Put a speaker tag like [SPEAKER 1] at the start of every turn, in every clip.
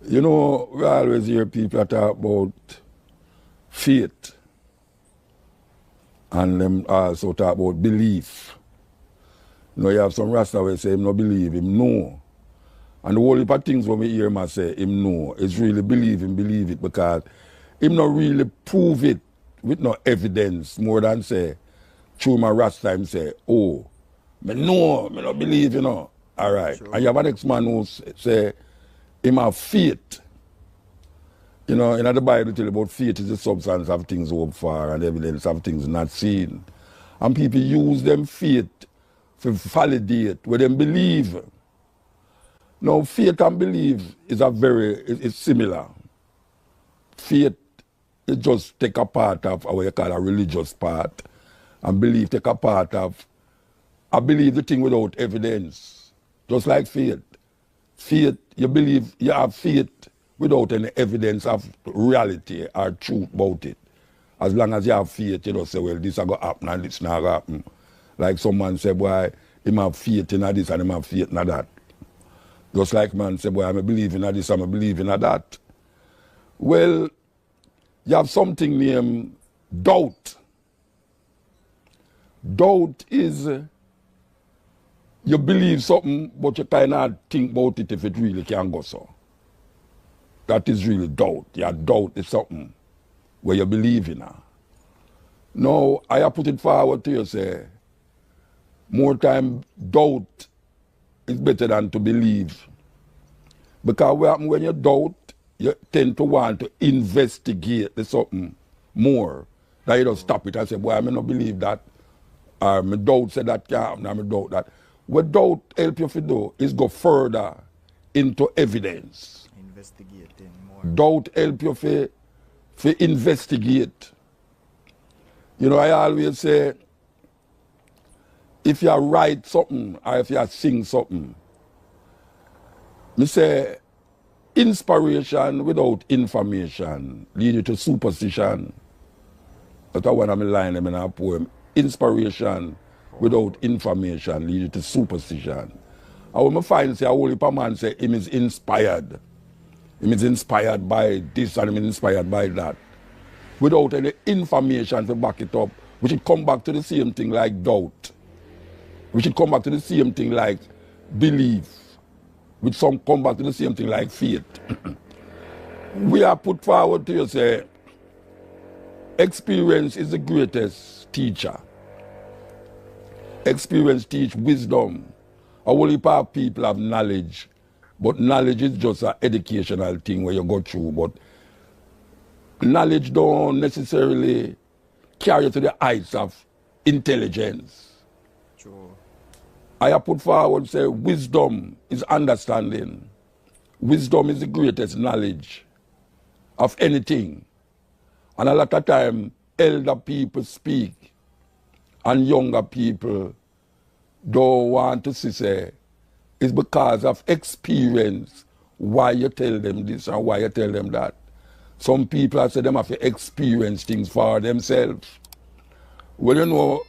[SPEAKER 1] You know, we always hear people talk about faith, and them also talk about belief. You know, you have some Rasta will say him no believe, him know. And the whole heap of things when we hear him say him know, it's really believe it, because him not really prove it with no evidence more than say, through my Rasta him say, oh, me know, me not believe, you know. All right.
[SPEAKER 2] True.
[SPEAKER 1] And you have a next man who say him have faith. You know, in the Bible tell about faith is the substance of things hoped for and evidence of things not seen. And people use them faith to validate what them believe. Now, faith and belief is it's similar. Faith is just take a part of what you call a religious part, and belief take a part of, I believe the thing without evidence, just like faith. Faith, you believe, you have faith without any evidence of reality or truth about it. As long as you have faith, you don't say, well, this is going to happen and this not going to happen. Like someone say, boy, him have faith in this and him have faith in that. Just like man say, boy, I'm believing in this, I'm believing in that. Well, you have something named doubt. Doubt is you believe something, but you cannot think about it if it really can go so. That is really doubt. Your doubt is something where you believe in. Now, I put it forward to you, say, more time doubt is better than to believe. Because what happens when you doubt, you tend to want to investigate the something more. That you just stop it and say, boy, I may not believe that. Or my doubt said that can't happen, I doubt that. What doubt help you to do is go further into evidence.
[SPEAKER 2] Investigating more.
[SPEAKER 1] Doubt help you to investigate. You know, I always say, if you write something or if you sing something, me say, inspiration without information lead you to superstition. That's one of my lines in a poem. Inspiration without information lead you to superstition. And when I find say a whole heap of man say him is inspired. Him is inspired by this and him is inspired by that. Without any information to back it up, we should come back to the same thing like doubt. We should come back to the same thing like belief. We should come back to the same thing like faith. We are put forward to you say, experience is the greatest teacher. Experience teach wisdom. A whole heap of people have knowledge, but knowledge is just an educational thing where you go through. But knowledge don't necessarily carry you to the heights of intelligence.
[SPEAKER 2] True.
[SPEAKER 1] I put forward say wisdom is understanding. Wisdom is the greatest knowledge of anything. And a lot of time, elder people speak and younger people don't want to see say it's because of experience why you tell them this and why you tell them that. Some people say them have to experience things for themselves. Well, you know,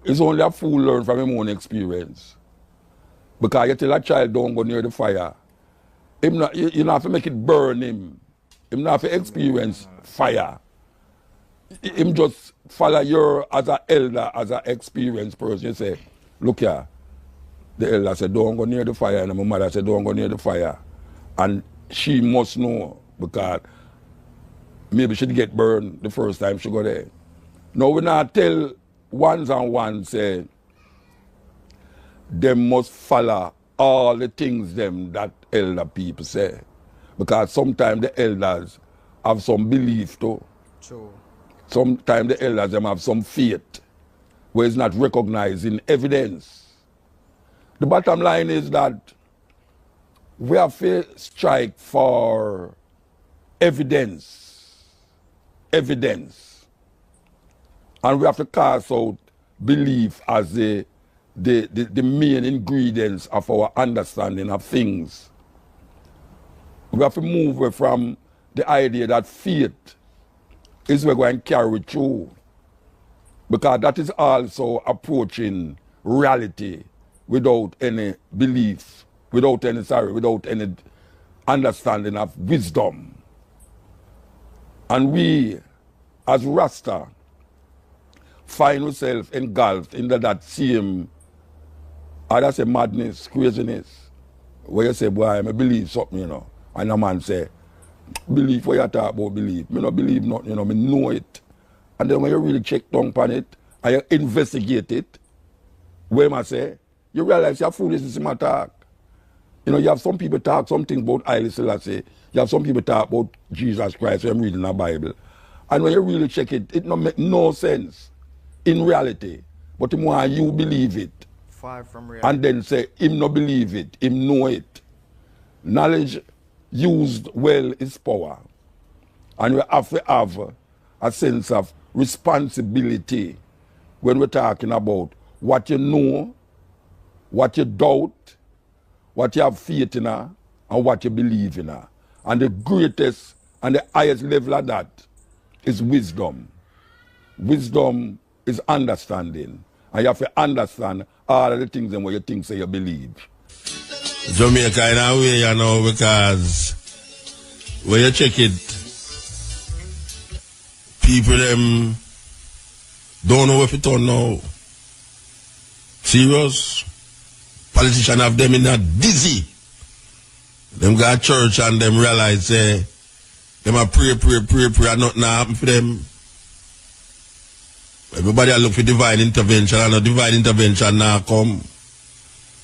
[SPEAKER 1] it's only a fool learn from his own experience. Because you tell a child don't go near the fire, him not, you don't have to make it burn him. Him not have to experience fire. Him just follow you as an elder, as an experienced person. You say, look here, the elder said, don't go near the fire. And my mother said, don't go near the fire. And she must know because maybe she'd get burned the first time she go there. Now we not tell ones and ones say, them must follow all the things them that elder people say. Because sometimes the elders have some belief too.
[SPEAKER 2] True.
[SPEAKER 1] Sometimes the elders them have some faith where it's not recognizing evidence. The bottom line is that we have to strike for evidence. Evidence. And we have to cast out belief as the main ingredients of our understanding of things. We have to move away from the idea that faith is we're going to carry through. Because that is also approaching reality without any belief, without any understanding of wisdom. And we, as Rasta, find ourselves engulfed in that same, that's a madness, craziness, where you say, boy, I believe something, you know. And a man say, believe what you talk about, believe. Me not believe nothing, you know, me know it. And then when you really check down on it, and you investigate it, where I say, you realize you're foolishness in my talk. You know, you have some people talk something about Haile Selassie. You have some people talk about Jesus Christ when I'm reading the Bible. And when you really check it, it don't make no sense in reality. But the more you believe it,
[SPEAKER 2] Far from reality.
[SPEAKER 1] and then say, him not believe it, him know it. Knowledge used well is power. And we have to have a sense of responsibility when we're talking about what you know, what you doubt, what you have faith in, and what you believe in. And the greatest and the highest level of that is wisdom. Wisdom is understanding. And you have to understand all of the things and what you think say you believe.
[SPEAKER 3] Jamaica in a way, you know, because when you check it, people them don't know if it or no. Serious. Politicians have them in a dizzy. Them go to church and them realize them a pray and nothing happen for them. Everybody a look for divine intervention and a divine intervention now come.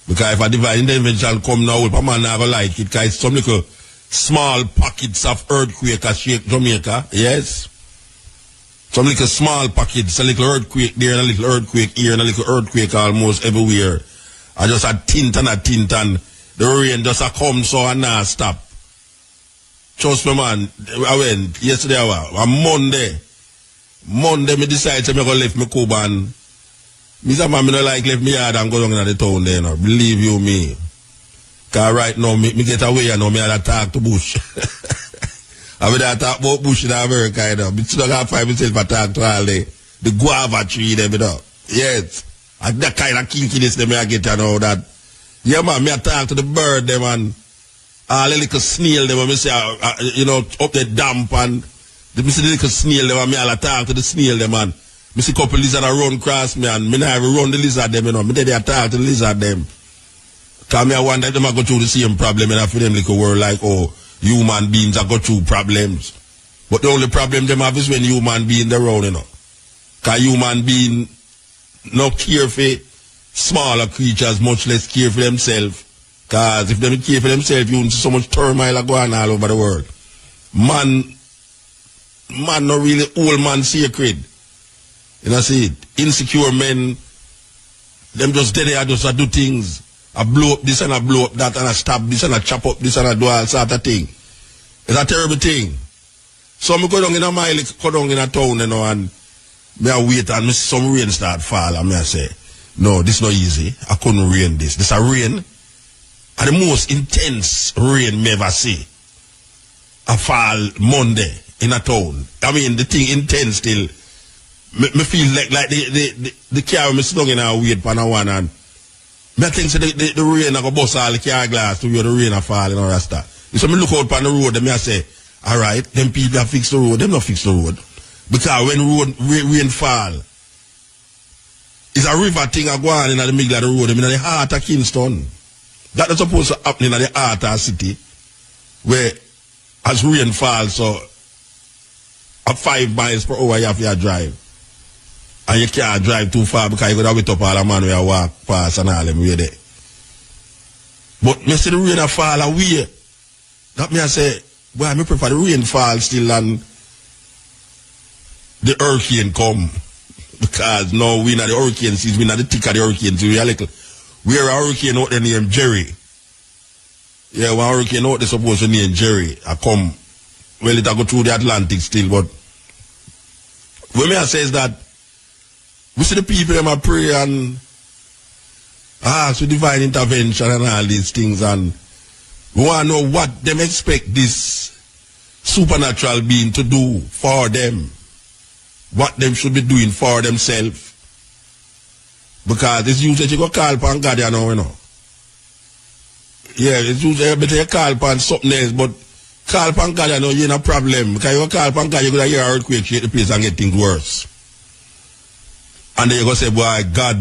[SPEAKER 3] Because if a divine intervention come now, a man never like it because it's some little small pockets of earthquake a shake Jamaica, yes? Some little small pockets, a little earthquake there and a little earthquake here and a little earthquake almost everywhere. And just a tint and the rain just a come so and now stop. Trust me man, I went yesterday on Monday me decide to me go left me Cuba and me say man me no like left me yard and go down in the town there now. Believe you me. Cause right now me get away and now me had to talk to Bush. I mean I talk about Bush in America you know. Me still got find myself to talk to all the guava tree them you know. Yes. And that kind of kinkiness them I get and all that. Yeah man, me I talk to the bird them and all the little snail them and me say you know up the damp and me see the little snail them and me all talk to the snail them and me see couple lizard run across me and me not even run the lizard them you know. Me there talk to the lizard them. Cause me I wonder if them I go through the same problem and for them little world like oh human beings are go through problems. But the only problem them have is when human beings around you know. Cause human being no care for smaller creatures, much less care for themselves. Because if they care for themselves, you won't see so much turmoil going all over the world. Man not really old man sacred. You know, see it? Insecure men, them just dead there, just do things. I blow up this and I blow up that and I stab this and I chop up this and I do all sort of thing. It's a terrible thing. So I go down in a mile, go down in a town, you know, and me I wait and me see some rain start fall and me I say, no, this not easy. I couldn't rain this. This a rain. And the most intense rain me ever see. I fall Monday in a town. I mean the thing intense still. Me feel like the car me sit down in a wait for no one and me think so the rain I go bust all the car glass to where the rain a fall and all that stuff. So me look out on the road and me I say, alright, them people that fix the road, them not fix the road. Because when rain fall, it's a river thing a go on in the middle of the road, in the heart of Kingston. That is supposed to happen in the heart of the city, where as rain falls, so at 5 miles per hour you have to drive. And you can't drive too far because you got to wait up all the man where you walk past and all them way there. But me see the rain a fall away. That me I say, boy, me prefer the rain fall still and the hurricane come. Because now we not the hurricane season, we not the thick of the hurricane season. We are a hurricane out there named Jerry. Yeah, one hurricane out there supposed to name Jerry. I come, well it I go through the Atlantic still, but what me I say is that we see the people them a pray and ask for divine intervention and all these things and we want to know what them expect this supernatural being to do for them. What them should be doing for themselves. Because it's usually you go call upon God, you know. Yeah, it's usually better you call upon something else, but call upon God, you know, you're in a problem. Because you call upon God, you're going to hear an earthquake, shake the place and get things worse. And then you're going to say, boy, God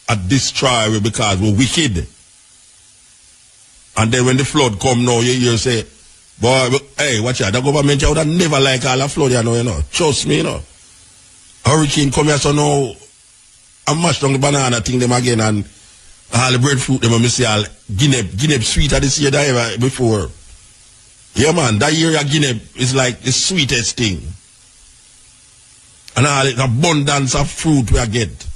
[SPEAKER 3] had destroyed we because we're wicked. And then when the flood come now, you say, boy, hey, watch out, the government would have never like all the flood, you know. Trust me, you know. Hurricane come here, so now, I mash down the banana thing them again, and all the breadfruit them, I see all Guinea sweeter this year than ever before. Yeah, man, that year of Guinea is like the sweetest thing. And all the abundance of fruit we get.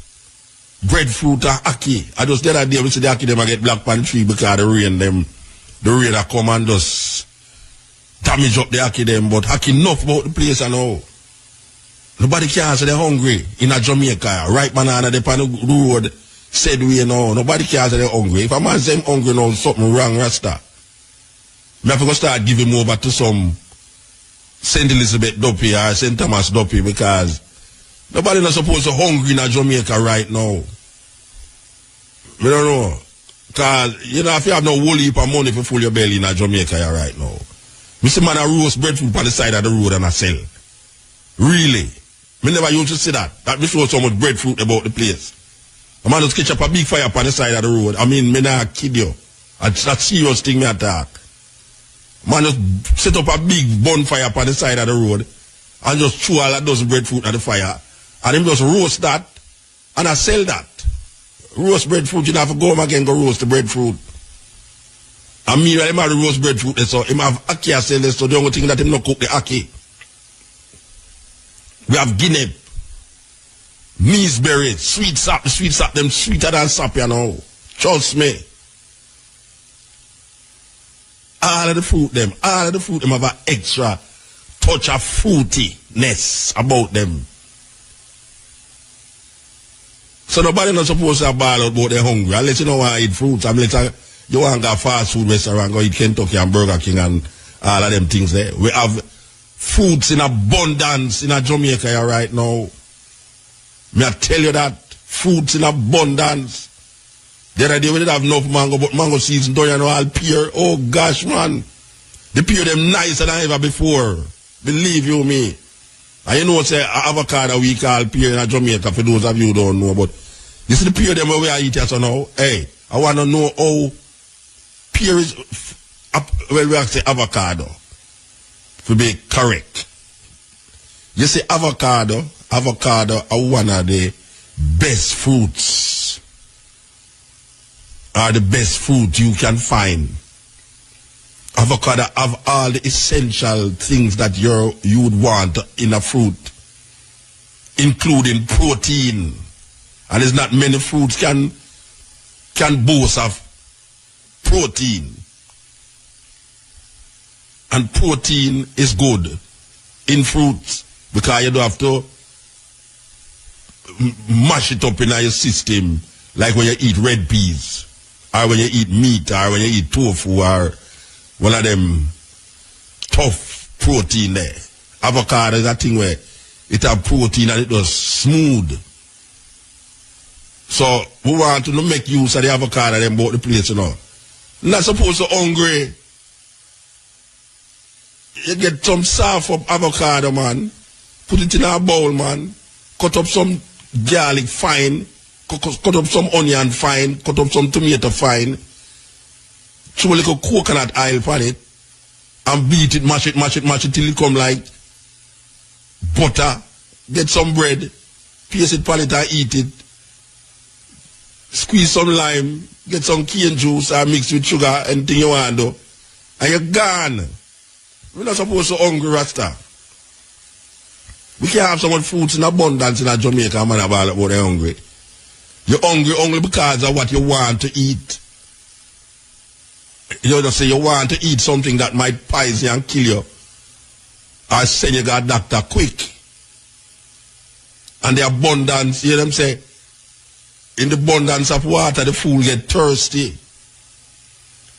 [SPEAKER 3] Breadfruit and ackee. I just the other day, we see the ackee them I get black pan tree because the rain that come and just damage up the ackee them, but ackee enough about the place and all. Nobody can say they're hungry in a Jamaica. Right banana, they on the road, said we know. Nobody can say they're hungry. If a man say I'm hungry now, something wrong, Rasta. I have to start giving over to some St. Elizabeth Duppy or St. Thomas Duppy because nobody not supposed to hungry in a Jamaica right now. I don't know. Because, you know, if you have no whole heap of money for fill your belly in a Jamaica right now. We see man a roast breadfruit on the side of the road and I sell. Really? Me never used to see that. That show so much breadfruit about the place. A man just catch up a big fire on the side of the road. I mean, me not kid you. That's a serious thing me attack. Man just set up a big bonfire on the side of the road and just throw all of those breadfruit at the fire. And him just roast that and I sell that. Roast breadfruit, you don't have to go home again go roast the breadfruit. And me, him have the roast breadfruit, so him have ackee sell this, so the only thing that him not cook the ackee. We have Guinea, measeberry, sweet sap, them sweeter than sap, you know. Trust me. All of the fruit them have an extra touch of fruitiness about them. So nobody not supposed to ball out about they're hungry. Unless you don't want to eat fruits, unless you want to go fast food restaurant, go eat Kentucky and Burger King and all of them things there. We have fruits in abundance in a Jamaica right now. May I tell you that? Fruits in abundance. The other day we did have enough mango, but mango season don't you know all pear. Oh gosh, man. The pear them nicer than ever before. Believe you me. And you know say avocado we call pear in a Jamaica for those of you who don't know, but you see the pear them where we are eating so now. Hey, I wanna know how pear is well we have to say avocado. To be correct. You see avocado are one of the best fruits. Are the best fruit you can find. Avocado have all the essential things that you would want in a fruit, including protein. And there's not many fruits can boast of protein. And protein is good in fruits because you don't have to mash it up in your system like when you eat red peas or when you eat meat or when you eat tofu or one of them tough protein there. Avocado is a thing where it have protein and it was smooth. So we want to make use of the avocado and bought the place, you know. Not supposed to hungry. You get some soft up avocado, man. Put it in a bowl, man. Cut up some garlic fine. Cut up some onion fine. Cut up some tomato fine. Throw a little coconut oil on it. And beat it, mash it till it come like butter. Get some bread. Paste it on it and eat it. Squeeze some lime. Get some cane juice and mix with sugar and thing you want to do. And you're gone. We're not supposed to hungry, Rasta. We can have some fruits in abundance in a Jamaica, man, about they're hungry. You're hungry only because of what you want to eat. You just say you want to eat something that might poison you and kill you. Or send you to a doctor quick. And the abundance, you know what I'm saying? In the abundance of water, the fool get thirsty.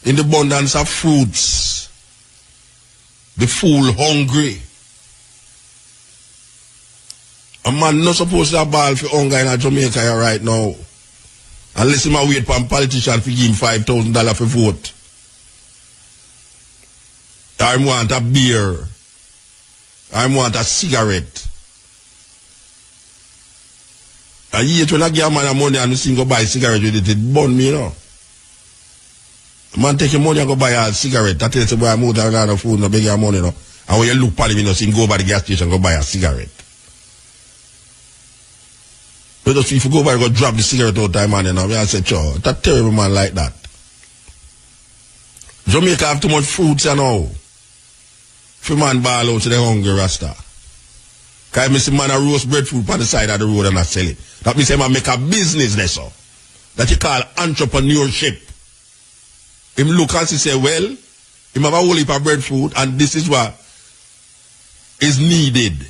[SPEAKER 3] In the abundance of fruits, the fool hungry. A man not supposed to have ball for hunger in a Jamaica right now. Unless he wait for a politician to give him $5,000 for vote. I want a beer. I want a cigarette. And yet when I give a man money and I go buy a cigarette with it burn me, you know. Man take your money and go buy a cigarette. That tells you boy I'm out of another food, no beg your money, no. And when you look at him, you know, see him go by the gas station and go buy a cigarette. But just if you go by and go drop the cigarette all the time, man, you know, I say, sure, that terrible man like that. Jamaica have too much fruits, you know. If a man ball out to the hungry rasta. Because I see man a roast breadfruit on the side of the road and I sell it. That means man make a business there, so. That you call entrepreneurship. Him look and say, well, him have a whole heap of breadfruit and this is what is needed.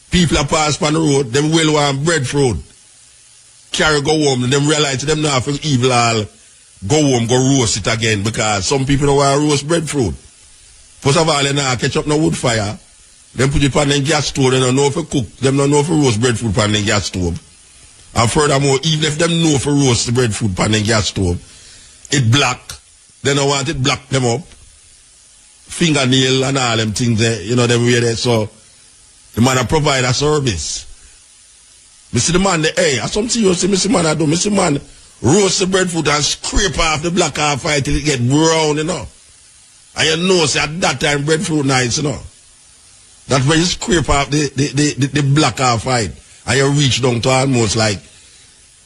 [SPEAKER 3] People are pass on the road, them well want breadfruit. Carry go home, and them realize them now for evil all go home, go roast it again because some people don't want to roast breadfruit. First of all, they now catch up no wood fire. Them put it on the gas stove, they don't know if to cook. Them don't know if to roast breadfruit on the gas stove. And furthermore, even if them know if to roast the breadfruit on the gas stove, it black. They don't want it black them up. Fingernail and all them things there, you know, them way there. So, the man a provide a service. Me see the man there, hey, I some serious, me see man I do. Me see man roast the breadfruit and scrape off the black half fight till it get brown, you know. And you know, say at that time breadfruit nice, you know. That's when you scrape off the black half fight and you reach down to almost like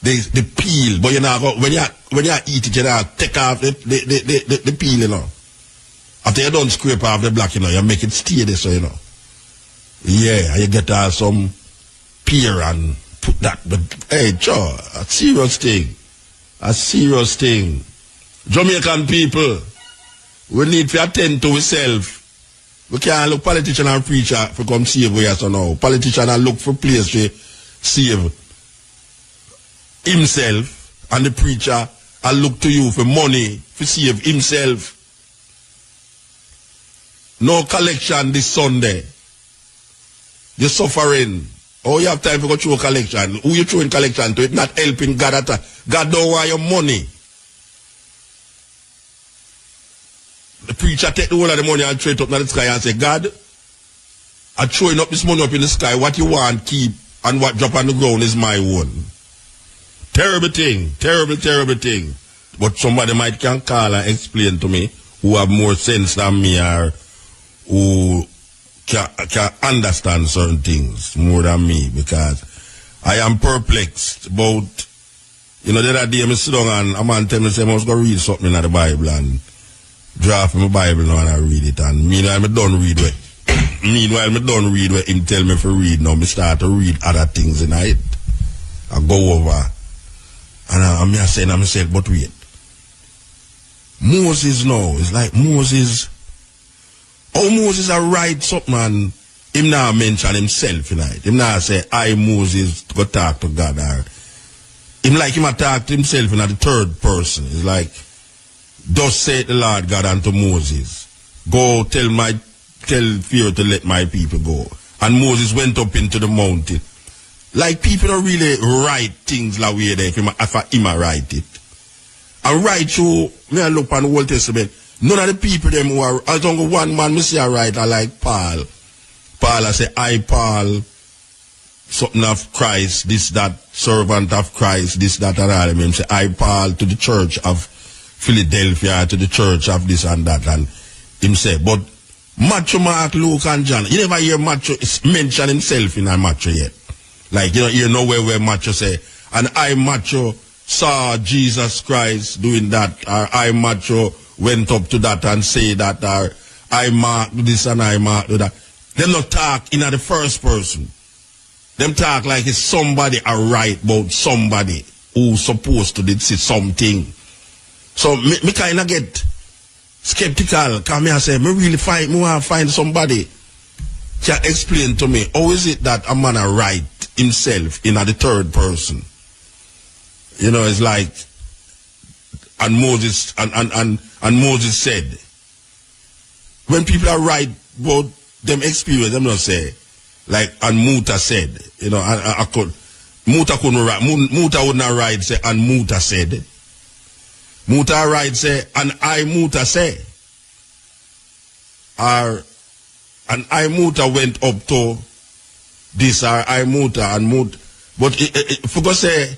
[SPEAKER 3] the peel. But you know, when you eat it, you know, take off the peel, you know. After you don't scrape off the black, you know, you make it stay there, so you know. Yeah, and you get some pear and put that. But hey, sure, a serious thing. A serious thing. Jamaican people, we need to attend to ourselves. We can't look politician and preacher for come save us so now. Politician and look for place to save himself, and the preacher and look to you for money to save himself. No collection this Sunday. You're suffering. Oh, you have time to go through a collection. Who you throwing collection to? It's not helping God at all. God don't want your money. The preacher take the whole of the money and throw it up in the sky and say, God, I'm throwing up this money up in the sky. What you want, keep, and what drop on the ground is my own. Terrible thing. Terrible, terrible thing. But somebody might can call and explain to me who have more sense than me or who can understand certain things more than me, because I am perplexed about, you know, the other day I sit down and a man tell me, say, I must go read something in the Bible and draft my Bible now and I read it, and meanwhile I don't read it. Meanwhile I don't read what him tell me to read now. I start to read other things in it. I go over and I'm saying to myself, but wait. Moses now, it's like Moses. Oh, Moses a write something and him now mention himself tonight. Him now say, I Moses go talk to God. Or him like him a talk to himself in the third person. It's like, thus saith the Lord God unto Moses, go tell Pharaoh to let my people go. And Moses went up into the mountain. Like people don't really write things like we there if him a write it. And write through, me I look on the Old Testament. None of the people them who are, I don't go one man, me see a writer like Paul. Paul, I say, I Paul, something of Christ, this, that, servant of Christ, this, that, and all. I say, I Paul to the church of Philadelphia, to the church of this and that. And him say, but Matthew, Mark, Luke, and John, you never hear Matthew mention himself in a Matthew yet. Like, you know, you know where Matthew say, and I, Matthew, saw Jesus Christ doing that, or I, Matthew, went up to that and say that, or I Mark do this and I Mark do that. Them not talk in the first person. Them talk like it's somebody a write about somebody who's supposed to did see something. So me kind of get skeptical, because me I say, me really want to find somebody can explain to me, how is it that a man a write himself in the third person? You know, it's like, and Moses and Moses said, when people are write about them experience, them not say, like, and Muta said, you know, Muta couldn't write, Muta would not write, say, and Muta said. Muta write, say, and I Muta say. or and I muta went up to this or I muta and muta. But if we go say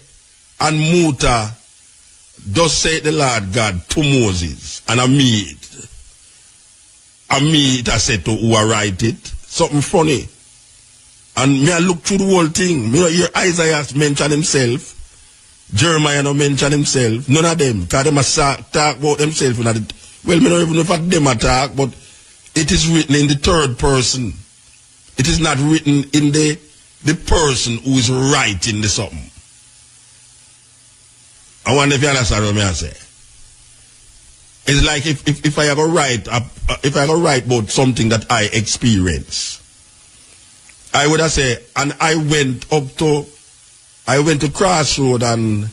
[SPEAKER 3] and muta does say the Lord God to Moses and I it I said to who I write it. Something funny. And me I look through the whole thing. Me hear Isaiah mention himself. Jeremiah no mention himself. None of them. Because them talk about themselves. Well, me don't even know if them talk, but it is written in the third person. It is not written in the person who is writing the something. I wonder if you understand what I say. It's like if I go write about something that I experience, I would have said, and I went to Crossroad and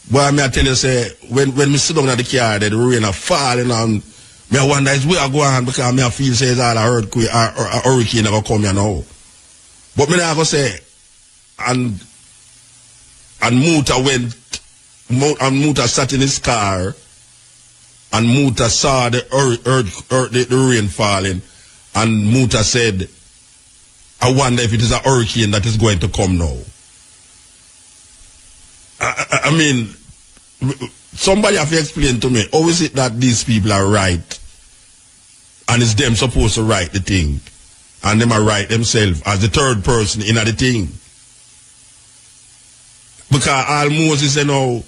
[SPEAKER 3] boy, me I tell you say when me sit down at the car, the rain are falling and me I wonder is where I go on because me I feel say it's all a earthquake or a hurricane gonna come here now. But me I go say and Muta Muta sat in his car. And Muta saw the rain falling. And Muta said, I wonder if it is a hurricane that is going to come now. I mean, somebody have to explain to me, how is it that these people are right? And it's them supposed to write the thing. And them are right themselves as the third person in the thing. Because all Moses you know,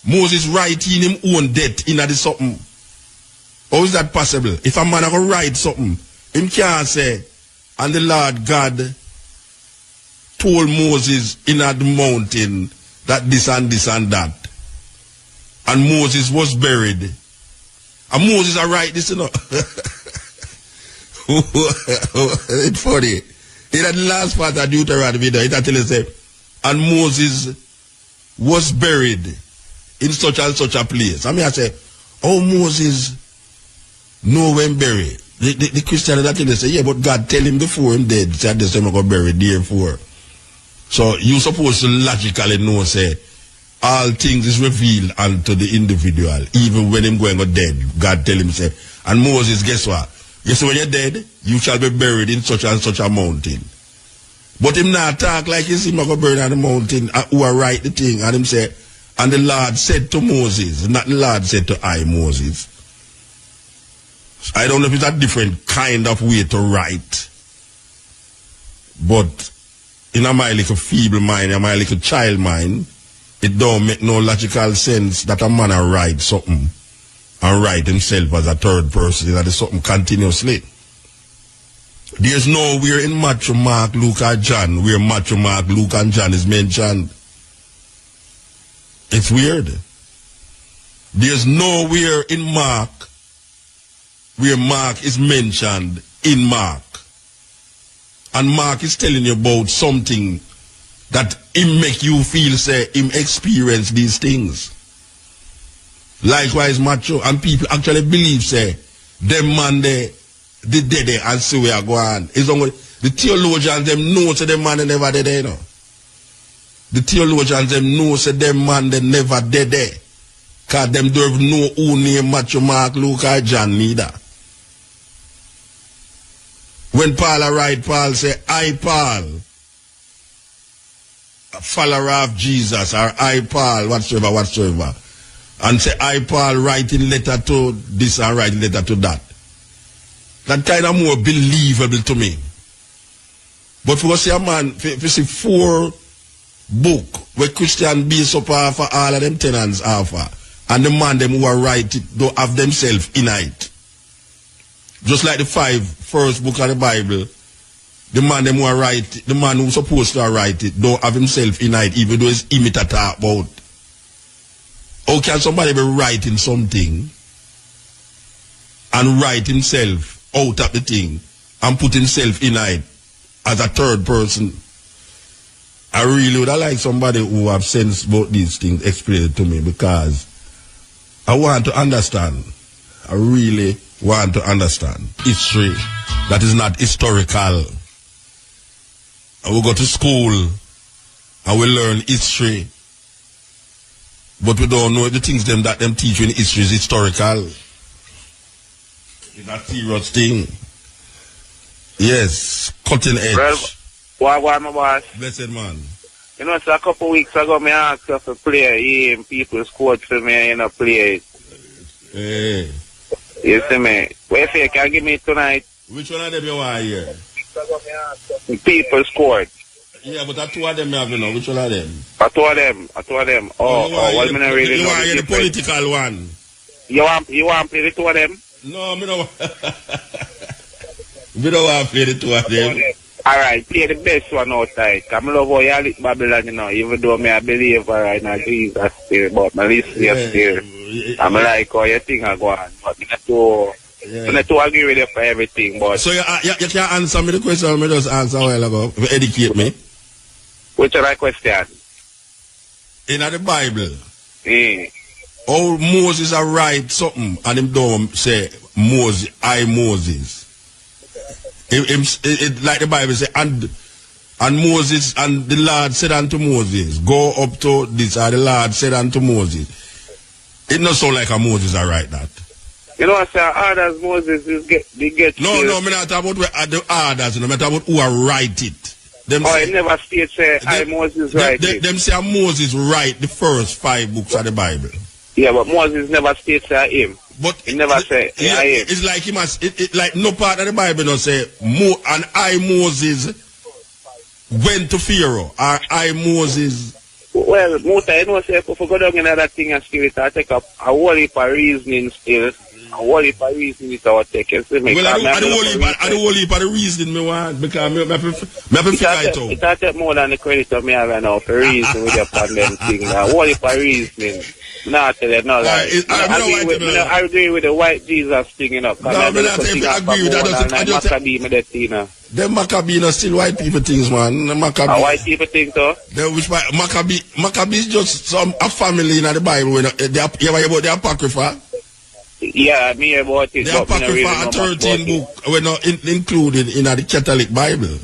[SPEAKER 3] Moses writing him own death in the something. How is that possible? If a man go write something, him can't say, and the Lord God told Moses in the mountain that this and this and that. And Moses was buried. And Moses I write this, you know. It's funny. In the last part of Deuteronomy video, it actually say, and Moses was buried in such and such a place. I mean, I say, oh, Moses know when buried. The Christian that they say, yeah, but God tell him before him dead, said this time I got buried therefore. So you supposed to logically know, say, all things is revealed unto the individual, even when him going to dead. God tell him, say, and Moses, guess what? You say when you're dead, you shall be buried in such and such a mountain. But him not talk like you see him go buried on the mountain, who are write the thing, and him say, and the Lord said to Moses, not the Lord said to I, Moses. I don't know if it's a different kind of way to write. But in my little feeble mind, in my little child mind, it don't make no logical sense that a man write something and write himself as a third person, that is something continuously. There's nowhere in Matthew, Mark, Luke, or John where Matthew, Mark, Luke, and John is mentioned. It's weird. There's nowhere in Mark where Mark is mentioned in Mark. And Mark is telling you about something that him make you feel, say, him experience these things. Likewise, Matthew, and people actually believe, say, them man they dead and see where I go on. It's only the theologians them know say them man they never dead there, you know. The theologians them know say them man they never dead there. Cause them don't know who name Matthew, Mark, Luke, or John neither. When Paul write, Paul say, I Paul, a follower of Jesus, or I Paul, whatsoever. And say, I Paul writing letter to this and writing letter to that. That kind of more believable to me. But for see a man, for see 4 book where Christian base up for all of them tenants offer, and the man them who are write it don't have themselves in it. Just like the 5 first book of the Bible, the man them who are write, the man who's supposed to write it don't have himself in it, even though it's him it talk about. How can somebody be writing something and write himself out of the thing and put himself in it as a third person? I really would like somebody who have sense about these things explain it to me, because I want to understand. I really want to understand history that is not historical. And we go to school and we learn history, but we don't know the things that them teach you in history is historical. It's a serious thing. Yes, cutting edge.
[SPEAKER 4] Well, why my boss?
[SPEAKER 3] Blessed man.
[SPEAKER 4] You know, so a couple weeks ago, me asked you to play and people scored for me and play it.
[SPEAKER 3] Hey.
[SPEAKER 4] You see me? Well, if you can give me tonight.
[SPEAKER 3] Which one of them you want here?
[SPEAKER 4] People scored.
[SPEAKER 3] Yeah, but two of them you have to know. Which one of them?
[SPEAKER 4] Two of them. Oh, well, me not really know.
[SPEAKER 3] You want the political one?
[SPEAKER 4] You want to play the two of them?
[SPEAKER 3] No, me don't. We don't want to play the two of them.
[SPEAKER 4] Alright, play the best one outside. Because I love how you lick Babylon, you know. Even though I believe right now Jesus still, but my list is still. I'm like how you think I go on. But I'm not too agree with you for everything. But
[SPEAKER 3] so you can't answer me the question I just answered a while ago. Educate me.
[SPEAKER 4] Which other question?
[SPEAKER 3] In the Bible. How Moses a write something and him don't say Moses, Moses. It like the Bible say, and Moses, and the Lord said unto Moses, go up to this, or the Lord said unto Moses. It not sound like a Moses I write that.
[SPEAKER 4] You know what, sir, orders Moses is get
[SPEAKER 3] No, I'm not talking about the orders, I'm talking about who I write it.
[SPEAKER 4] It never states Moses write it.
[SPEAKER 3] Them say Moses write the first 5 books of the Bible.
[SPEAKER 4] Yeah, but Moses never states him.
[SPEAKER 3] But
[SPEAKER 4] he never say
[SPEAKER 3] him. It's like he must. Like no part of the Bible don't say and Moses went to Pharaoh or Moses.
[SPEAKER 4] Well, muta, you know, say if we go down in that thing and still I take up a whole heap of reasoning still. A whole heap of reasoning is our take. Well,
[SPEAKER 3] I don't whole heap of the reasoning me want because me figure it out.
[SPEAKER 4] It take more than the credit of me have now for reason with your pandemic thing. A whole heap of reasoning. Not tell you, no, I agree with the white Jesus thing, you know.
[SPEAKER 3] No, I don't agree with that. Them Maccabee are still white people things, man.
[SPEAKER 4] White people things, though?
[SPEAKER 3] Maccabee is just a family in the Bible. You ever hear about the Apocrypha?
[SPEAKER 4] Yeah, me hear about it.
[SPEAKER 3] The Apocrypha, a 13 book, we're not included in the Catholic Bible.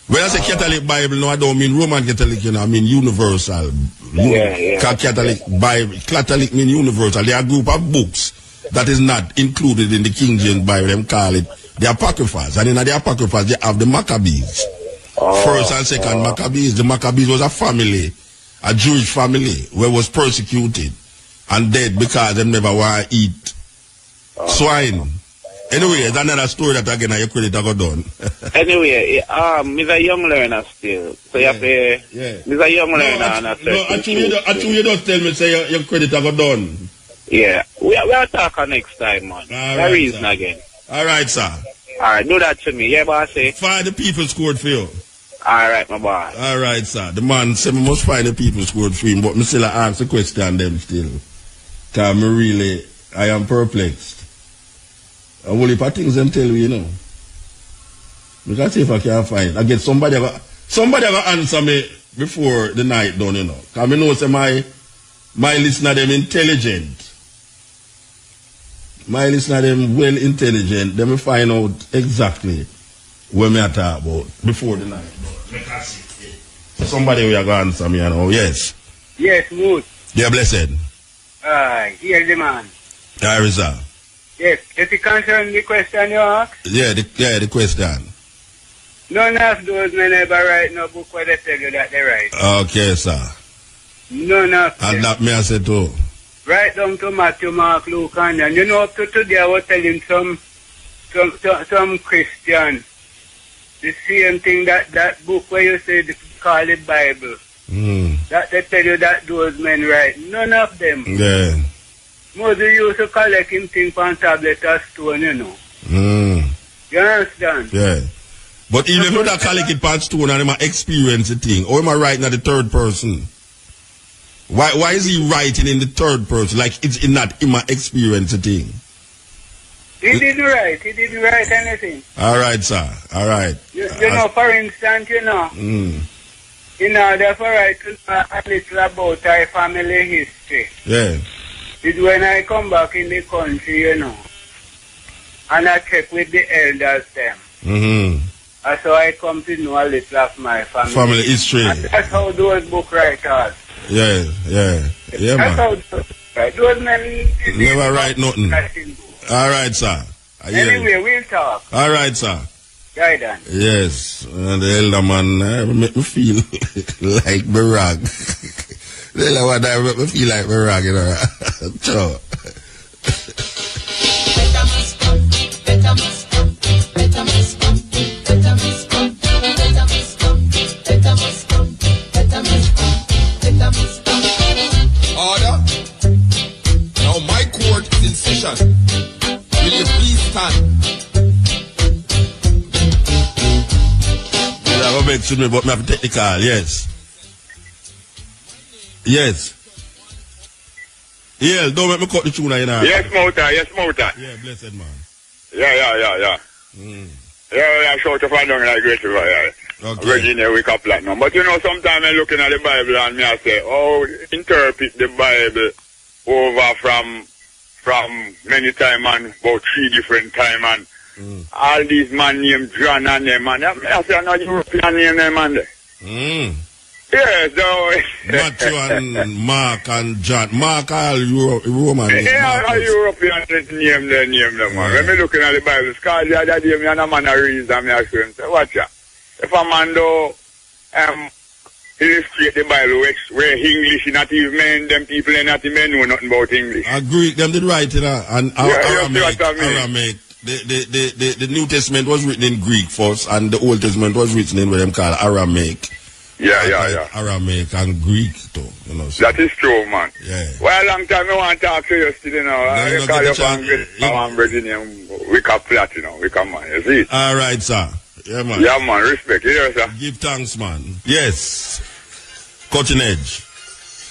[SPEAKER 3] When I say Catholic Bible, no, I don't mean Roman Catholic, you know, I mean universal. Catholic Bible, Catholic mean universal. There are a group of books that is not included in the King James Bible. Them call it the Apocryphas. And in the Apocryphas, they have the Maccabees. First and second Maccabees. The Maccabees was a family, a Jewish family, where was persecuted and dead because they never want to eat swine. Anyway, it's another story that again your credit I got done.
[SPEAKER 4] Anyway, he's a young learner still. So you have to, he's a young learner.
[SPEAKER 3] Actually, you don't tell me say your credit I got done.
[SPEAKER 4] Yeah, we'll talk next time, man.
[SPEAKER 3] Right,
[SPEAKER 4] reason again.
[SPEAKER 3] Alright, sir.
[SPEAKER 4] Alright, do that to me. Yeah, boss.
[SPEAKER 3] Find the people scored for you.
[SPEAKER 4] Alright, my boy.
[SPEAKER 3] Alright, sir. The man said we must find the people scored for him, but me still ask the question them still. Because I am perplexed. A whole heap of things them tell me, you know. Because see if I can find. I get somebody will answer me before the night done, you know. Because I know say my listener them intelligent. My listener them well intelligent. They will find out exactly what me talk about before the night done. Somebody will go answer me, you know. Yes.
[SPEAKER 5] Yes, good.
[SPEAKER 3] Yeah, blessed.
[SPEAKER 5] Here's the man.
[SPEAKER 3] There is that.
[SPEAKER 5] Yes, if you concern the question you asked?
[SPEAKER 3] Yeah, the question.
[SPEAKER 5] None of those men ever write no book where they tell you that they write.
[SPEAKER 3] Okay, sir.
[SPEAKER 5] None of them.
[SPEAKER 3] And that me I said too.
[SPEAKER 5] Right down to Matthew, Mark, Luke, and then. You know, up to today I was telling some Christian the same thing that book where you say they call it Bible. That they tell you that those men write. None of them.
[SPEAKER 3] Yeah.
[SPEAKER 5] Moses used to collect him things on tablet or stone, you know. You understand?
[SPEAKER 3] Yeah. But even if you don't collect it on stone and him experience the thing, or am I writing at the third person? Why is he writing in the third person? Like it's not him experience the thing.
[SPEAKER 5] He didn't write. He didn't write anything.
[SPEAKER 3] All right, sir. All right.
[SPEAKER 5] You know, for instance, you know, in order for I to know a little about our family history.
[SPEAKER 3] Yeah.
[SPEAKER 5] It's when I come back in the country, you know, and I check with the elders them. And so I come to know a little of my family.
[SPEAKER 3] Family history.
[SPEAKER 5] And that's how those book writers.
[SPEAKER 3] Yeah,
[SPEAKER 5] that's
[SPEAKER 3] man.
[SPEAKER 5] How those men
[SPEAKER 3] never write nothing. All right, sir.
[SPEAKER 5] Anyway, we'll talk.
[SPEAKER 3] All right, sir.
[SPEAKER 5] Right on.
[SPEAKER 3] Yes, the elder man make me feel like Barag. The elder one make me feel like Barag, you know. Sure.
[SPEAKER 6] Order. Now my court is in session. Will you please stand?
[SPEAKER 3] I have a beg to me, but I have to take the call, yes. Yes. Yeah, don't make me cut the tune, you know.
[SPEAKER 4] Yes, Muta.
[SPEAKER 3] Yeah, blessed man.
[SPEAKER 4] Yeah. Yeah, shout to find down like great river, yeah.
[SPEAKER 3] Okay.
[SPEAKER 4] Virginia, we can platinum. But you know, sometimes I'm looking at the Bible and me I say, oh, interpret the Bible over from many time and about 3 different time and all these man named John and them and I say, I'm not European name them and yes, so
[SPEAKER 3] Matthew and Mark and John. Mark all Roman.
[SPEAKER 4] yeah, all European name them man. When me looking at the Bible, because the other day me and a man a read and me ask him, say, watch ya. If a man do illustrate the Bible where English not even men, them people ain't not even know nothing about English.
[SPEAKER 3] Greek, them did write it, and
[SPEAKER 4] Aramaic.
[SPEAKER 3] Aramaic. The New Testament was written in Greek first, and the Old Testament was written in what them call Aramaic.
[SPEAKER 4] Yeah.
[SPEAKER 3] Aramaic and Greek too, you know. So.
[SPEAKER 4] That is true, man.
[SPEAKER 3] Yeah.
[SPEAKER 4] Well, a long time I want to talk to you still, you know. I call you from Virginia, we can flat, you know. We can, man. You see?
[SPEAKER 3] All right, sir. Yeah, man.
[SPEAKER 4] Yeah, man. Respect. You hear, sir?
[SPEAKER 3] Give thanks, man. Yes. Cutting edge.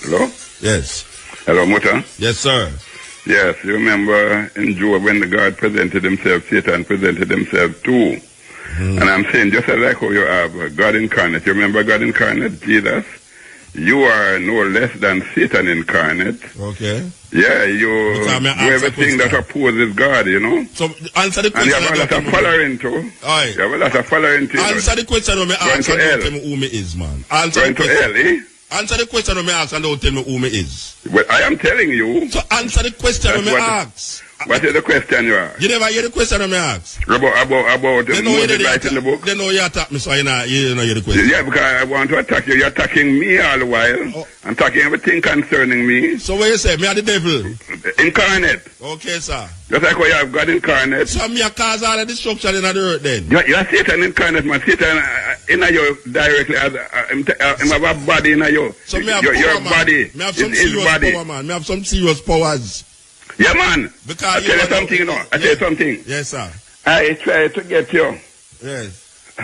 [SPEAKER 7] Hello?
[SPEAKER 3] Yes.
[SPEAKER 7] Hello, Muta?
[SPEAKER 3] Yes, sir.
[SPEAKER 7] Yes, you remember in Job when the God presented himself, Satan presented himself too. And I'm saying, just like how you have God incarnate, you remember God incarnate, Jesus? You are no less than Satan incarnate.
[SPEAKER 3] Okay.
[SPEAKER 7] Yeah, you do everything that opposes God, you know?
[SPEAKER 3] So, answer the question.
[SPEAKER 7] And you have a lot of following too.
[SPEAKER 3] Aye.
[SPEAKER 7] You have a lot of following too.
[SPEAKER 3] Answer the question when me ask and don't tell me who me is, man. Answer the question. Answer the question when me ask and don't tell me who me is.
[SPEAKER 7] Well, I am telling you.
[SPEAKER 3] So answer the question when me ask.
[SPEAKER 7] What is the question you ask?
[SPEAKER 3] You never hear the question when me ask.
[SPEAKER 7] About Moses writing the book?
[SPEAKER 3] They know you attack me, so you know hear the question.
[SPEAKER 7] Yeah, because I want to attack you. You're attacking me all the while. I'm attacking everything concerning me.
[SPEAKER 3] So what you say? Me are the devil?
[SPEAKER 7] Incarnate.
[SPEAKER 3] Okay, sir.
[SPEAKER 7] Just like how you have God incarnate.
[SPEAKER 3] So me a cause all the destruction in the earth then?
[SPEAKER 7] You're Satan incarnate, man. Satan in you directly. Him have a body in you.
[SPEAKER 3] So me have
[SPEAKER 7] your
[SPEAKER 3] power,
[SPEAKER 7] body.
[SPEAKER 3] Me have some serious power, man. Me have some serious powers.
[SPEAKER 7] Yeah, man.
[SPEAKER 3] Because
[SPEAKER 7] I tell you something, you know. I tell you something.
[SPEAKER 3] Yes, sir.
[SPEAKER 7] I try to get you.
[SPEAKER 3] Yes.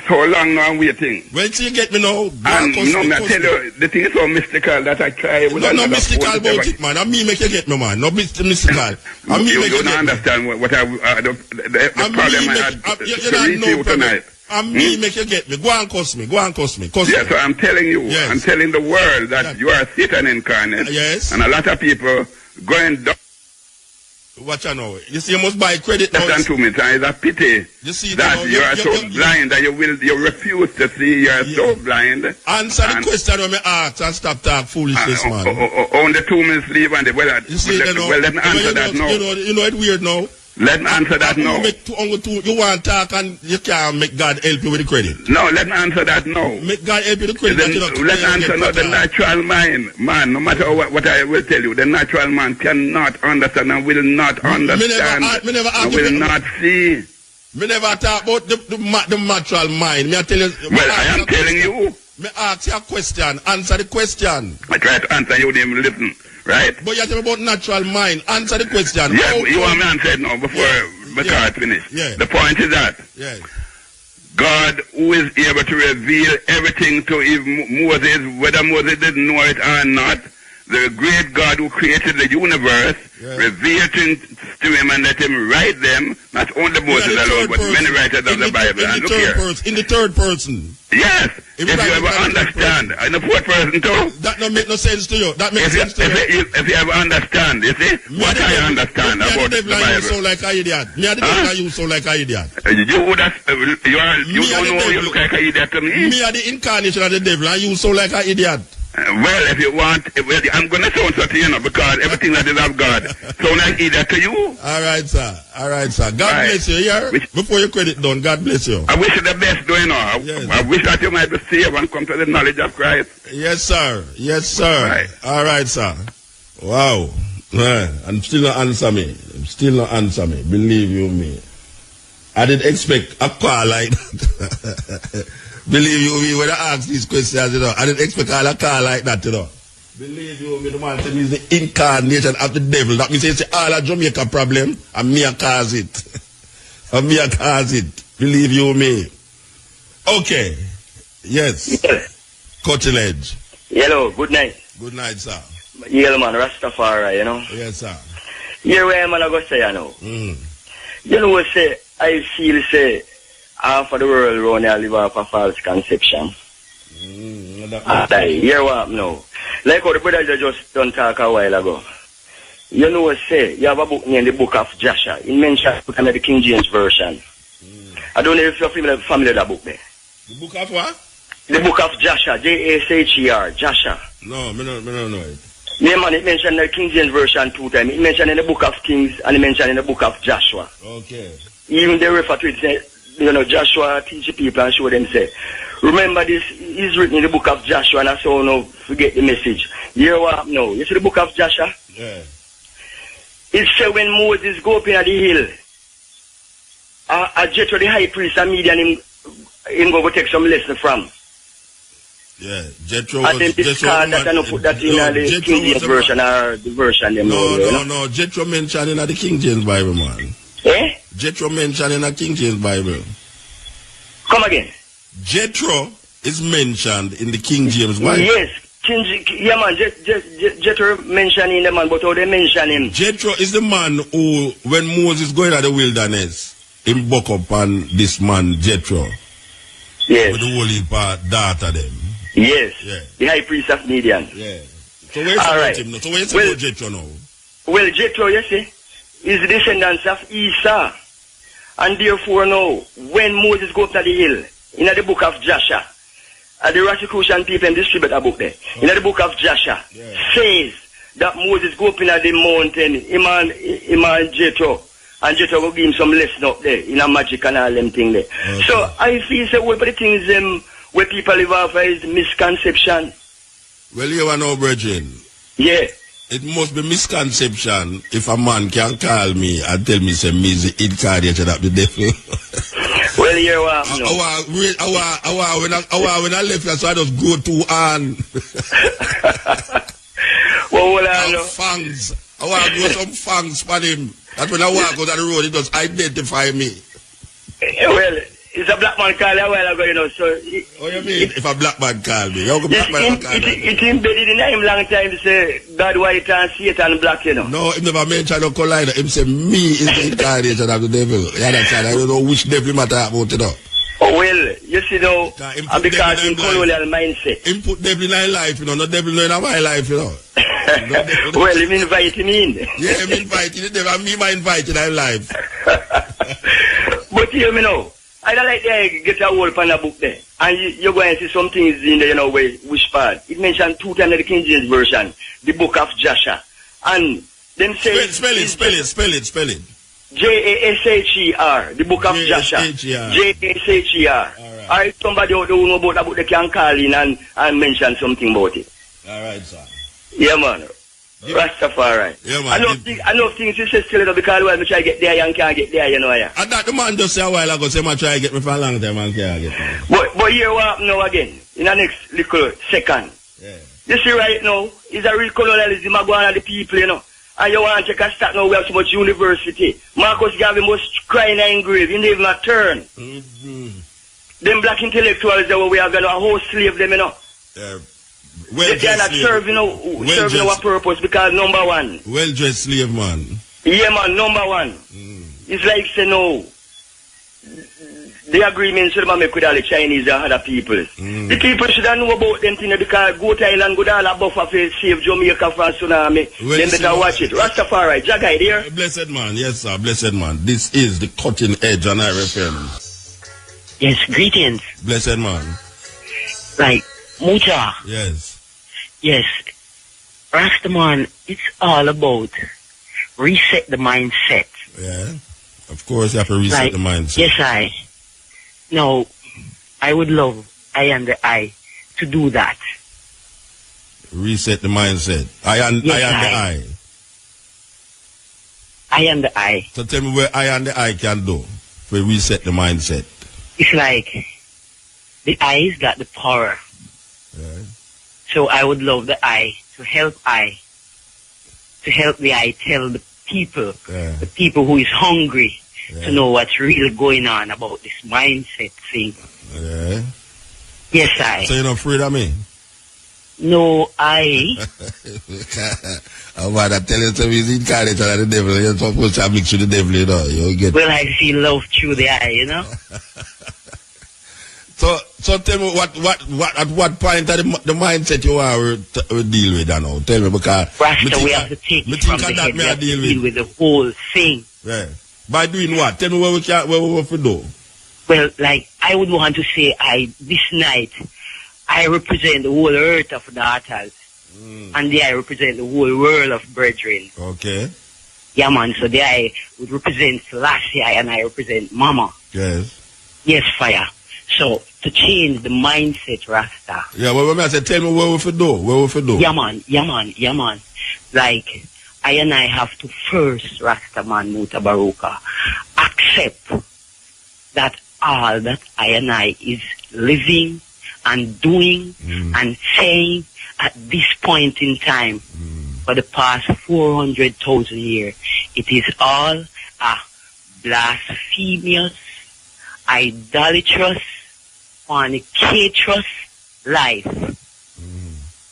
[SPEAKER 7] So long now I'm waiting.
[SPEAKER 3] When you get me now,
[SPEAKER 7] and no, I tell you, the thing is so mystical that I try.
[SPEAKER 3] No mystical about it, man. I mean make you get me, man. No mystical. I mean
[SPEAKER 7] you
[SPEAKER 3] make you
[SPEAKER 7] don't understand what the problem I had to reach you tonight.
[SPEAKER 3] I mean make you get me. Go and cuss me.
[SPEAKER 7] Yes, so I'm telling you. Yes. I'm telling the world that you are Satan incarnate.
[SPEAKER 3] Yes.
[SPEAKER 7] And a lot of people going down.
[SPEAKER 3] Watch out now. You see, you must buy credit now.
[SPEAKER 7] Listen to me, it's a pity
[SPEAKER 3] you see,
[SPEAKER 7] that you are so blind that you refuse to see. You are so blind.
[SPEAKER 3] Answer the question when I ask and stop talking foolishness, man.
[SPEAKER 7] Only 2 minutes leave and
[SPEAKER 3] you see,
[SPEAKER 7] let me answer that now.
[SPEAKER 3] You know it's weird now.
[SPEAKER 7] Let me answer that now.
[SPEAKER 3] You want to talk and you can't make God help you with the credit.
[SPEAKER 7] No, let me answer that now.
[SPEAKER 3] Make God help you with the credit.
[SPEAKER 7] Let me answer now. The natural mind, man, no matter what I will tell you, the natural man cannot understand and will not understand and will not see.
[SPEAKER 3] Me never talk about the natural mind. Me I tell you.
[SPEAKER 7] Well, I am telling you.
[SPEAKER 3] Me ask you a question. Answer the question.
[SPEAKER 7] I try to answer you, then listen. Right?
[SPEAKER 3] But you tell me about natural mind. Answer the question.
[SPEAKER 7] Yeah, you want me to answer it now before the card finish.
[SPEAKER 3] Yeah.
[SPEAKER 7] The point is that God, who is able to reveal everything to Moses, whether Moses didn't know it or not, the great God who created the universe, revealed things to him and let him write them, not only Moses alone, but many writers of the Bible. And look here.
[SPEAKER 3] In the third person.
[SPEAKER 7] Yes, if you ever understand. In the fourth person too.
[SPEAKER 3] That don't make no sense to you. That makes sense to you.
[SPEAKER 7] If you ever understand, you see, what I understand about the Bible.
[SPEAKER 3] You sound like an idiot. Me are the devil and you sound like an idiot.
[SPEAKER 7] You would have, you don't know you look like an idiot to me.
[SPEAKER 3] Me are the incarnation of the devil and you sound like an idiot.
[SPEAKER 7] Well, if you want, I'm going to sound something, because everything that is of God sound like either to you.
[SPEAKER 3] All right, sir. God bless you. Yeah. Before your credit done, God bless you.
[SPEAKER 7] I wish you the best,
[SPEAKER 3] Yes.
[SPEAKER 7] I wish that you might be saved and come to the knowledge of Christ.
[SPEAKER 3] Yes, sir.
[SPEAKER 7] Right.
[SPEAKER 3] All right, sir. Wow. And still not answer me. Believe you me. I didn't expect a call like that. Believe you me, when I ask these questions, I didn't expect a call like that, Believe you me, the man said he's the incarnation of the devil. That means it's all a Jamaica problem, and me a cause it. Believe you me. Okay. Yes. Cutting edge.
[SPEAKER 8] Hello, good night.
[SPEAKER 3] Good night, sir.
[SPEAKER 8] Yeah, man, Rastafari,
[SPEAKER 3] Yes, sir.
[SPEAKER 8] Here where man I go say, You know what say, I feel say, half of the world around here live off a false conception. Hear what now? Like how the brother just done talk a while ago. You know what say, you have a book named the Book of Joshua. It mentions the King James Version. I don't know if you're familiar with that book there.
[SPEAKER 3] The book of what?
[SPEAKER 8] The Book of Joshua, Jasher, Joshua.
[SPEAKER 3] No, me don't know it.
[SPEAKER 8] Yeah, man, it mentioned the King James Version 2 times. It mentioned in the Book of Kings and it mentioned in the Book of Joshua.
[SPEAKER 3] Okay.
[SPEAKER 8] Even they refer to it, say, Joshua teach the people and show them, say, remember this is written in the Book of Joshua, and I so no forget the message. You hear what now? You see the Book of Joshua?
[SPEAKER 3] Yeah.
[SPEAKER 8] It said when Moses go up in the hill, Jethro the high priest and Midian him go take some lesson from.
[SPEAKER 3] Yeah, Jethro
[SPEAKER 8] and then discard that and put that in the King James version or the version them.
[SPEAKER 3] No. Jethro mentioned in the King James Bible, man.
[SPEAKER 8] Eh?
[SPEAKER 3] Jethro mentioned in the King James Bible.
[SPEAKER 8] Come again.
[SPEAKER 3] Jethro is mentioned in the King James Bible.
[SPEAKER 8] Yes. Yeah, man, Jethro mentioned in the man, but how they mention him?
[SPEAKER 3] Jethro is the man who, when Moses going to the wilderness, him buck up on this man, Jethro.
[SPEAKER 8] Yes.
[SPEAKER 3] With the holy daughter them.
[SPEAKER 8] Yes.
[SPEAKER 3] Yeah.
[SPEAKER 8] The high priest of Midian.
[SPEAKER 3] Yeah. So where's about him now? So where's about Jethro now?
[SPEAKER 8] Well, Jethro, you see, is the descendants of Esau. And therefore now, when Moses go up to the hill, in the book of Joshua, the Rosicrucian people distribute a book there. In the book of Joshua, says that Moses go up in the mountain, him and Jethro, and Jethro will give him some lesson up there, in a magic and all them thing there. Okay. So I feel that one of the things where people live off is misconception.
[SPEAKER 3] Well, you know, brethren.
[SPEAKER 8] Yeah.
[SPEAKER 3] It must be misconception if a man can call me and tell me say me is the incarnation of the devil.
[SPEAKER 8] Well, you
[SPEAKER 3] when I left here, so I just go to on.
[SPEAKER 8] Well, I know.
[SPEAKER 3] Fangs. I want to go some fangs for him. That when I walk out on the road, it does identify me.
[SPEAKER 8] Well, it's a black man call a while ago, so...
[SPEAKER 3] What you mean, if a black man call me? How can black man call me?
[SPEAKER 8] It's embedded in him long time to say, God white and Satan black,
[SPEAKER 3] No, he never mentioned no collider. He say, me is the incarnation of the devil. You understand? I don't know which devil matter about,
[SPEAKER 8] Oh, well, you see, though, because in colonial mindset.
[SPEAKER 3] He put devil in my life, no devil in my life,
[SPEAKER 8] Well, him invite him in.
[SPEAKER 3] Yeah, him invite him. Never me my invite in my life.
[SPEAKER 8] But hear me now. I don't like to get a hold on a book there. And you're going to see some things in there, which part. It mentioned 2 times in the King James Version, the book of Joshua. And them say...
[SPEAKER 3] Spell it.
[SPEAKER 8] Jasher, the book of Joshua. Jasher. Alright, somebody who know about that book, they can call in and mention something about it.
[SPEAKER 3] Alright, sir.
[SPEAKER 8] Yeah, man. Rastafari.
[SPEAKER 3] Yeah, man.
[SPEAKER 8] I know things you say still because well, I try to get there and can't get there, yeah.
[SPEAKER 3] And that the man just say a while ago, say I try to get me for a long time and can't get me.
[SPEAKER 8] But here what happen now again, in the next little second.
[SPEAKER 3] Yeah.
[SPEAKER 8] You see right now, it's a real colonialism going on the people, And you want to take a start now, we have so much university. Marcus Garvey must cry in an grave, he never even a turn. Them black intellectuals that we are going to host slave them, they are not serving our purpose because number one.
[SPEAKER 3] Well-dressed slave man.
[SPEAKER 8] Yeah, man, number one. It's like, say, no. The agreements should make with all the Chinese and other people. The people should know about them things because go to Thailand, go to all the buffer for save Jamaica from tsunami. Then better watch it. Rastafari, Jagai there.
[SPEAKER 3] Blessed man, yes sir, blessed man. This is the cutting edge on RFM.
[SPEAKER 9] Yes, greetings.
[SPEAKER 3] Blessed man.
[SPEAKER 9] Right, Muta.
[SPEAKER 3] Yes.
[SPEAKER 9] Yes. Rastaman, it's all about reset the mindset.
[SPEAKER 3] Yeah. Of course, you have to reset the mindset.
[SPEAKER 9] Yes, No, I would love I and the I to do that.
[SPEAKER 3] Reset the mindset. I and the I.
[SPEAKER 9] I and the I.
[SPEAKER 3] So tell me where I and the I can do to reset the mindset.
[SPEAKER 9] It's like the I's got the power.
[SPEAKER 3] Yeah.
[SPEAKER 9] So I would love the I to help the I tell the people who is hungry to know what's really going on about this mindset thing.
[SPEAKER 3] Yeah.
[SPEAKER 9] Yes, I.
[SPEAKER 3] So you're not afraid of me?
[SPEAKER 9] No, I.
[SPEAKER 3] I'm about to tell you something. He's incarnate of the devil. You're supposed to mix with the devil, you know. You get.
[SPEAKER 9] Well, I see love through the eye, you know.
[SPEAKER 3] So tell me what at what point of the mindset you are to deal with that now? Tell me, because
[SPEAKER 9] Rasta, we have to take it from the head. We have to deal with the whole thing.
[SPEAKER 3] Yeah. By doing what? Tell me what we have to do.
[SPEAKER 9] Well, like I would want to say, this night I represent the whole earth of daughters, and I represent the whole world of brethren.
[SPEAKER 3] Okay.
[SPEAKER 9] Yeah, man. So I would represent Selassie, and I represent Mama.
[SPEAKER 3] Yes.
[SPEAKER 9] Yes, fire. So to change the mindset, Rasta.
[SPEAKER 3] Yeah, well, I said, tell me what we have to do. What we have to do.
[SPEAKER 9] Yeah, man. Like I and I have to first, Rasta man, Mutabaruka, accept that all that I and I is living and doing and saying at this point in time for the past 400,000 years, it is all a blasphemous, idolatrous, fornicatrous life.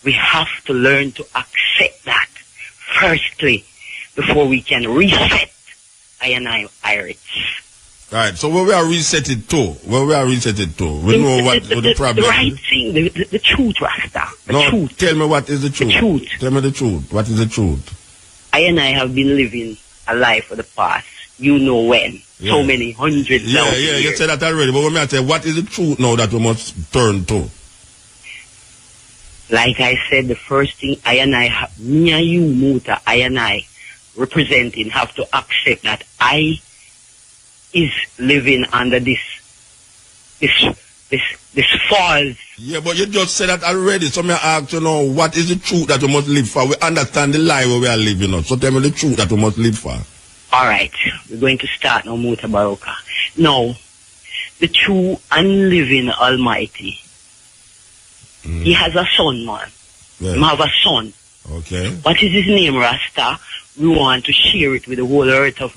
[SPEAKER 9] We have to learn to accept that firstly before we can reset I and I Irish.
[SPEAKER 3] Right, so where we are resetted to? We know what the problem
[SPEAKER 9] is. The right thing, the truth, Rasta. The truth.
[SPEAKER 3] Tell me what is the truth.
[SPEAKER 9] The truth.
[SPEAKER 3] Tell me the truth. What is the truth?
[SPEAKER 9] I and I have been living a life for the past, you know when. Yeah. So many hundreds of years.
[SPEAKER 3] You said that already, but when I say, what is the truth now that we must turn to?
[SPEAKER 9] Like I said, the first thing I and I, me and you, Muta, I and I, representing, have to accept that I is living under this false.
[SPEAKER 3] Yeah, but you just said that already. So me ask you now, what is the truth that we must live for? We understand the lie where we are living on. So tell me the truth that we must live for.
[SPEAKER 9] All right, we're going to start now, Mutabaruka. Now, the true and living Almighty, He has a son, man. Yeah. He have a son.
[SPEAKER 3] Okay.
[SPEAKER 9] What is his name, Rasta? We want to share it with the whole earth of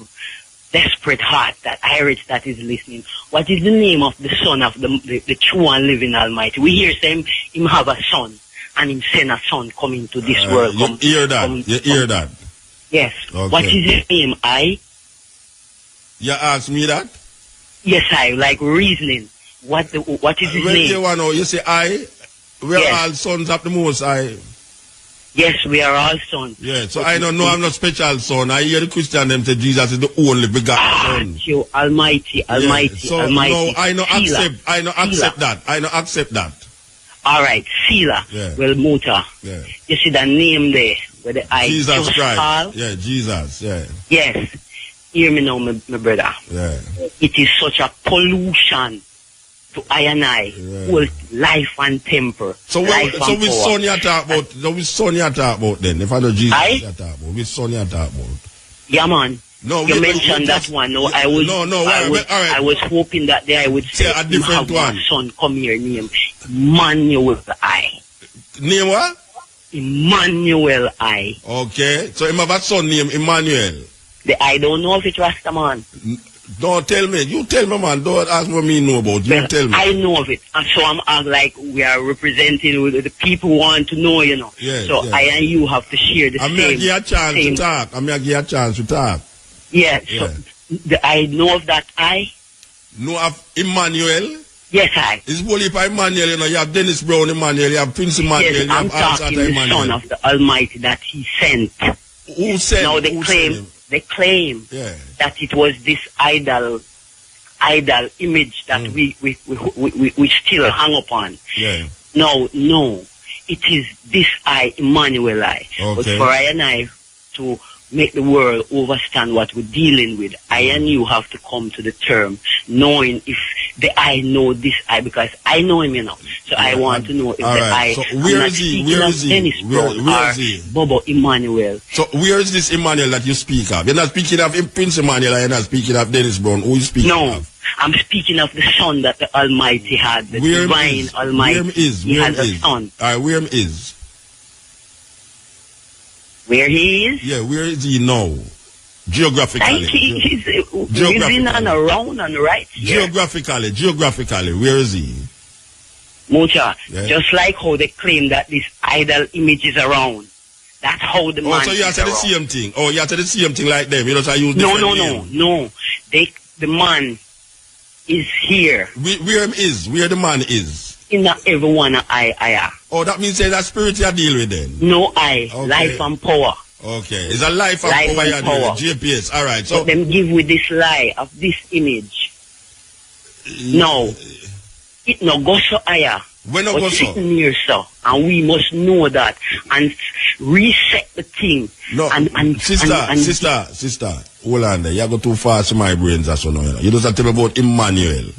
[SPEAKER 9] desperate heart, that Irish that is listening. What is the name of the son of the true and living Almighty? We hear him have a son, and him send a son coming to this world.
[SPEAKER 3] You hear that?
[SPEAKER 9] Yes. Okay. What is his name?
[SPEAKER 3] You ask me that?
[SPEAKER 9] Yes, I like reasoning. What is his name?
[SPEAKER 3] You say we are all sons of the Most High.
[SPEAKER 9] Yes, we are all sons.
[SPEAKER 3] Yeah, so I don't know I'm not special son. I hear the Christian them say Jesus is the only begotten son.
[SPEAKER 9] You Almighty.
[SPEAKER 3] So no, I don't accept that. All
[SPEAKER 9] right, Sila.
[SPEAKER 3] Yeah.
[SPEAKER 9] Well, Muta.
[SPEAKER 3] Yeah.
[SPEAKER 9] You see the name there where the I
[SPEAKER 3] Jesus Christ. Yeah, Jesus. Yeah.
[SPEAKER 9] Yes. Hear me now, my brother.
[SPEAKER 3] Yeah.
[SPEAKER 9] It is such a pollution to I and I, whole life and temper.
[SPEAKER 3] So which son you talk about? Which son you talk about then? If I know Jesus, you talk about which son you talk about?
[SPEAKER 9] Yeah, man. No, you mentioned that one. No, I was. I was hoping that I would say
[SPEAKER 3] a different one.
[SPEAKER 9] Son, come here, name Emmanuel I.
[SPEAKER 3] Name what?
[SPEAKER 9] Emmanuel I.
[SPEAKER 3] Okay, so him have a son named Emmanuel.
[SPEAKER 9] I don't know if it's Rastaman.
[SPEAKER 3] Don't tell me. You tell me, man. Don't ask what me know about. You tell me.
[SPEAKER 9] I know of it. And so I'm like, we are representing the people who want to know, you know.
[SPEAKER 3] Yeah,
[SPEAKER 9] so I and you have to share the same.
[SPEAKER 3] I'm going to give you a chance to talk.
[SPEAKER 9] Yeah, so I know of that I.
[SPEAKER 3] Know of Emmanuel?
[SPEAKER 9] Yes, I.
[SPEAKER 3] It's only by Emmanuel, you know. You have Dennis Brown Emmanuel, you have Prince Emmanuel,
[SPEAKER 9] yes,
[SPEAKER 3] you have
[SPEAKER 9] talking the Son of the Almighty that He sent.
[SPEAKER 3] Who sent?
[SPEAKER 9] Now they claim that it was this idol image that we still hang upon.
[SPEAKER 3] Yeah.
[SPEAKER 9] No. it is this I, Emmanuel I.
[SPEAKER 3] Okay.
[SPEAKER 9] But for I and I to make the world understand what we're dealing with, I and you have to come to the term knowing if the I know this I, because I know him, you know. So I want to know if the I.
[SPEAKER 3] So where is he? Where is he?
[SPEAKER 9] Dennis Brown
[SPEAKER 3] Where is he?
[SPEAKER 9] Bobo Emmanuel.
[SPEAKER 3] So where is this Emmanuel that you speak of? You're not speaking of Prince Emmanuel, you're not speaking of Dennis Brown. Who is speaking of?
[SPEAKER 9] I'm speaking of the son that the Almighty had, the
[SPEAKER 3] where
[SPEAKER 9] divine Almighty.
[SPEAKER 3] Where is?
[SPEAKER 9] He has a son.
[SPEAKER 3] Where is?
[SPEAKER 9] Where he is?
[SPEAKER 3] Yeah, where is he now? Geographically.
[SPEAKER 9] Like he's living and around and right here.
[SPEAKER 3] Geographically, where is he?
[SPEAKER 9] Muta, just like how they claim that this idol image is around. That's how the man
[SPEAKER 3] so you have to the same thing. Oh, you have to the same thing like them. You don't use
[SPEAKER 9] No. The man is here.
[SPEAKER 3] Where him is? Where the man is?
[SPEAKER 9] In that everyone I.
[SPEAKER 3] Oh, that means that spirit you deal with then?
[SPEAKER 9] No, life and power.
[SPEAKER 3] Okay, it's a life and power you deal with. GPS, all right. So
[SPEAKER 9] but them give with this lie of this image. No, it no go so higher.
[SPEAKER 3] When no go so?
[SPEAKER 9] Sitting here, so, and we must know that and reset the thing.
[SPEAKER 3] No, sister, hold on there. You go too fast to my brains, that's so now. You just tell me about Emmanuel.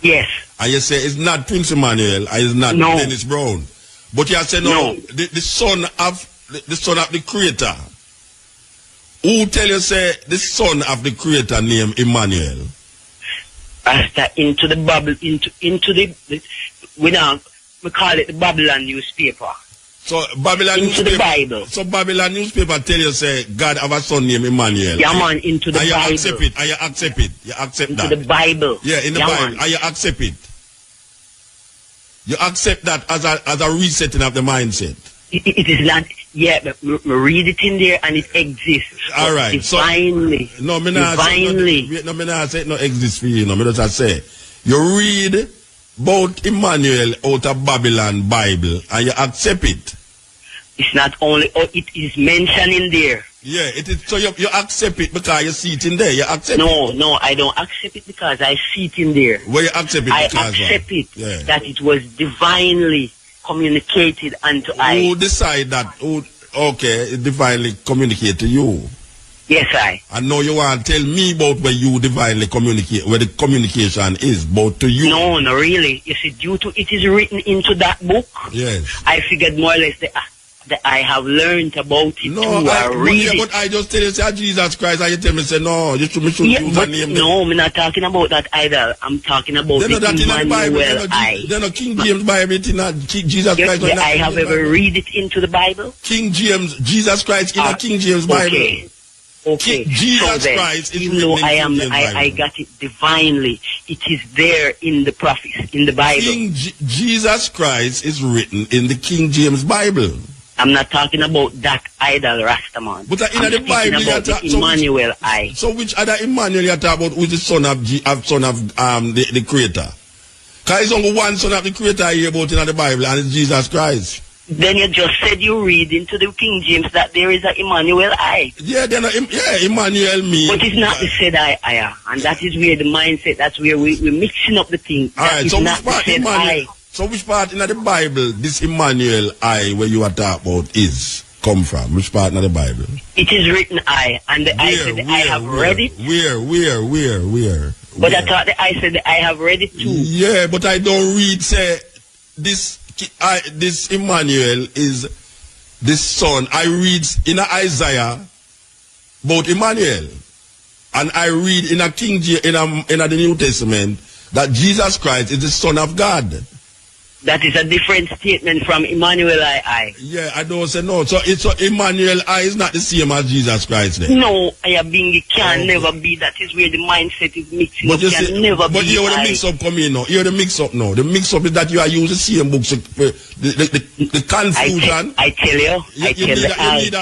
[SPEAKER 9] Yes.
[SPEAKER 3] And you say it's not Prince Emmanuel, and it's not Dennis Brown. But you say no. The son of the creator. Who tell you say the son of the creator named Emmanuel?
[SPEAKER 9] After into the Bible, into the we call it the Babylon newspaper.
[SPEAKER 3] So Babylon
[SPEAKER 9] into
[SPEAKER 3] newspaper,
[SPEAKER 9] the Bible.
[SPEAKER 3] So Babylon newspaper tell you say God have a son named Emmanuel.
[SPEAKER 9] Yeah, man, into the Bible.
[SPEAKER 3] You accept it. You accept it. You accept
[SPEAKER 9] into
[SPEAKER 3] that.
[SPEAKER 9] Into the Bible.
[SPEAKER 3] Yeah, in the Bible. And you accept it. You accept that as a resetting of the mindset.
[SPEAKER 9] It is not. Yeah, but we read it in there and it exists.
[SPEAKER 3] All right.
[SPEAKER 9] Divinely.
[SPEAKER 3] So, no, me not say it no exists for you. No, me just say you read about Emmanuel out of Babylon Bible and you accept it.
[SPEAKER 9] It's not only, it is mentioned in there.
[SPEAKER 3] Yeah, it is. So you accept it because you see it in there. You accept it.
[SPEAKER 9] No, I don't accept it because I see it in there.
[SPEAKER 3] Well, you accept it
[SPEAKER 9] I accept it that it was divinely communicated unto I.
[SPEAKER 3] Who decide that? Okay, it divinely communicate to you.
[SPEAKER 9] Yes, I.
[SPEAKER 3] And now you want to tell me about where you divinely communicate, where the communication is, both to you.
[SPEAKER 9] No, really. You see, due to it is written into that book.
[SPEAKER 3] Yes.
[SPEAKER 9] I figured more or less that I have learned about it.
[SPEAKER 3] But I just tell you, say Jesus Christ, and you tell me, say no, you should use a name.
[SPEAKER 9] No, I'm not talking about that either. I'm talking about the Emmanuel I.
[SPEAKER 3] Then King James Bible, it's not Jesus Christ.
[SPEAKER 9] I have ever read it into the Bible.
[SPEAKER 3] King James, Jesus Christ in a King James Bible.
[SPEAKER 9] Okay.
[SPEAKER 3] Jesus Christ is
[SPEAKER 9] even though I got it divinely, it is there in the prophets, in the Bible.
[SPEAKER 3] Jesus Christ is written in the King James Bible.
[SPEAKER 9] I'm not talking about that idol Rastaman.
[SPEAKER 3] But in the Bible,
[SPEAKER 9] Emmanuel I.
[SPEAKER 3] So which other Emmanuel you talk about? Who is the son of the Creator? Because it's only one son of the Creator here about in the Bible, and it's Jesus Christ.
[SPEAKER 9] Then you just said you read into the King James that there is a Emmanuel I.
[SPEAKER 3] Yeah, Emmanuel me.
[SPEAKER 9] But it's not the said I, and that is where the mindset. That's where we're mixing up the thing.
[SPEAKER 3] All right. So which part Emmanuel? So which part in the Bible this Emmanuel I where you are talking about is come from? Which part in the Bible?
[SPEAKER 9] It is written I, and the I said I have read it.
[SPEAKER 3] Where?
[SPEAKER 9] But I thought the I said I have read it too.
[SPEAKER 3] Yeah, but I don't read say this Emmanuel is this son. I read in Isaiah about Emmanuel, and I read in a King James in the New Testament that Jesus Christ is the Son of God.
[SPEAKER 9] That is a different statement from Emmanuel I.
[SPEAKER 3] Yeah, I don't say no. So Emmanuel I is not the same as Jesus Christ then.
[SPEAKER 9] No, it can never be. That is where the mindset is mixing up.
[SPEAKER 3] But here where the mix up come in now. Here the mix up now. The mix up is that you are using the same books. The confusion.
[SPEAKER 9] I tell you.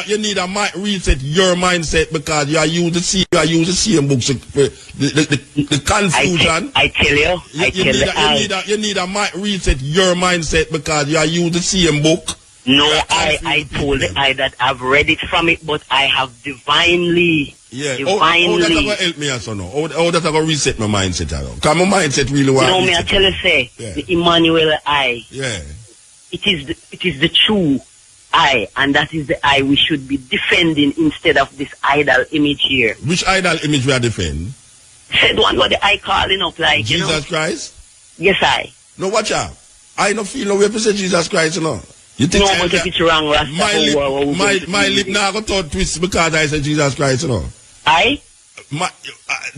[SPEAKER 3] You need a reset your mindset because you are using the same books. The confusion.
[SPEAKER 9] I tell you.
[SPEAKER 3] You need a reset your mindset because you are using the same book.
[SPEAKER 9] No, I told I that I've read it from it, but I have divinely.
[SPEAKER 3] Yeah. How that's going to help me also now? How that's going to reset my mindset? Because my mindset really wants.
[SPEAKER 9] No, me I tell you say the Emmanuel I.
[SPEAKER 3] Yeah.
[SPEAKER 9] it is the true I, and that is the I we should be defending instead of this idol image here.
[SPEAKER 3] Which idol image we are defending?
[SPEAKER 9] Said one what the I calling up like,
[SPEAKER 3] Jesus
[SPEAKER 9] you know?
[SPEAKER 3] Christ?
[SPEAKER 9] Yes, I.
[SPEAKER 3] No, watch out. I don't feel no way to say Jesus Christ, you know. You think
[SPEAKER 9] no, but if it's wrong, Rasta,
[SPEAKER 3] my lip now got thought twist because I said Jesus Christ, you know.
[SPEAKER 9] I?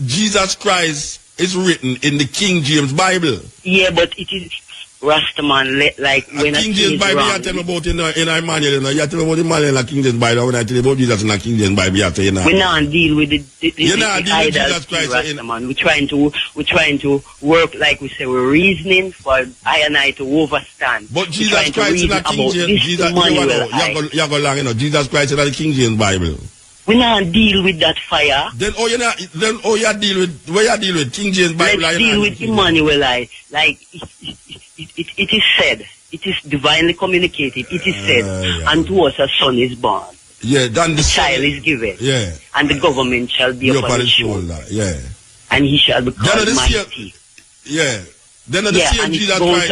[SPEAKER 3] Jesus Christ is written in the King James Bible.
[SPEAKER 9] Yeah, but it is Rastaman, like when
[SPEAKER 3] King James Bible, you tell me about in Emmanuel, you know. You tell me about Emmanuel and King James Bible. When I tell you about Jesus in the King James Bible, you tell you now.
[SPEAKER 9] We not deal with the
[SPEAKER 3] Jesus Christ,
[SPEAKER 9] Rastaman. We're trying to work, like we say, we're reasoning for I and I to overstand.
[SPEAKER 3] But Jesus Christ is not King James. Jesus, you go long, you know. Jesus Christ is not the King James Bible.
[SPEAKER 9] We not deal with that fire.
[SPEAKER 3] Then you deal with King James Bible.
[SPEAKER 9] Let's deal with Emmanuel. Like it is said, it is divinely communicated. It is said, unto us a son is born.
[SPEAKER 3] Yeah, then the
[SPEAKER 9] child is given.
[SPEAKER 3] Yeah,
[SPEAKER 9] and the government shall be upon his shoulder.
[SPEAKER 3] Yeah,
[SPEAKER 9] and he shall be called mighty.
[SPEAKER 3] Yeah. Then the same Jesus Christ.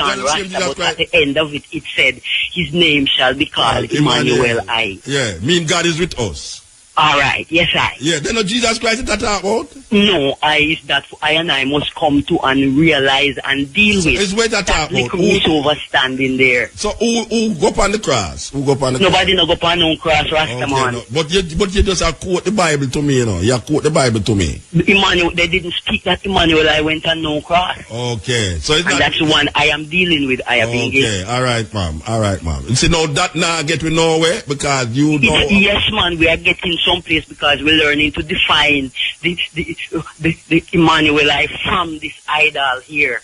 [SPEAKER 9] At the end of it, it said, his name shall be called Emmanuel.
[SPEAKER 3] Yeah, mean God is with us.
[SPEAKER 9] All right, yes, I.
[SPEAKER 3] Yeah, then Jesus Christ is that about?
[SPEAKER 9] No, is that I and I must come to and realize and deal with.
[SPEAKER 3] It's where that about.
[SPEAKER 9] Misunderstanding there.
[SPEAKER 3] So who go up on the cross? Who go up on the
[SPEAKER 9] Nobody no go up on no cross, Rastaman.
[SPEAKER 3] No. But you just quote the Bible to me, you know. You quote the Bible to me.
[SPEAKER 9] Emmanuel, they didn't speak that Emmanuel I went on no cross.
[SPEAKER 3] Okay, so it's
[SPEAKER 9] and that's the one I am dealing with. I have been
[SPEAKER 3] given. All right, ma'am. You see, now that now get we nowhere because you know.
[SPEAKER 9] Yes, man, we are getting someplace because we're learning to define the Emmanuel I from this idol here.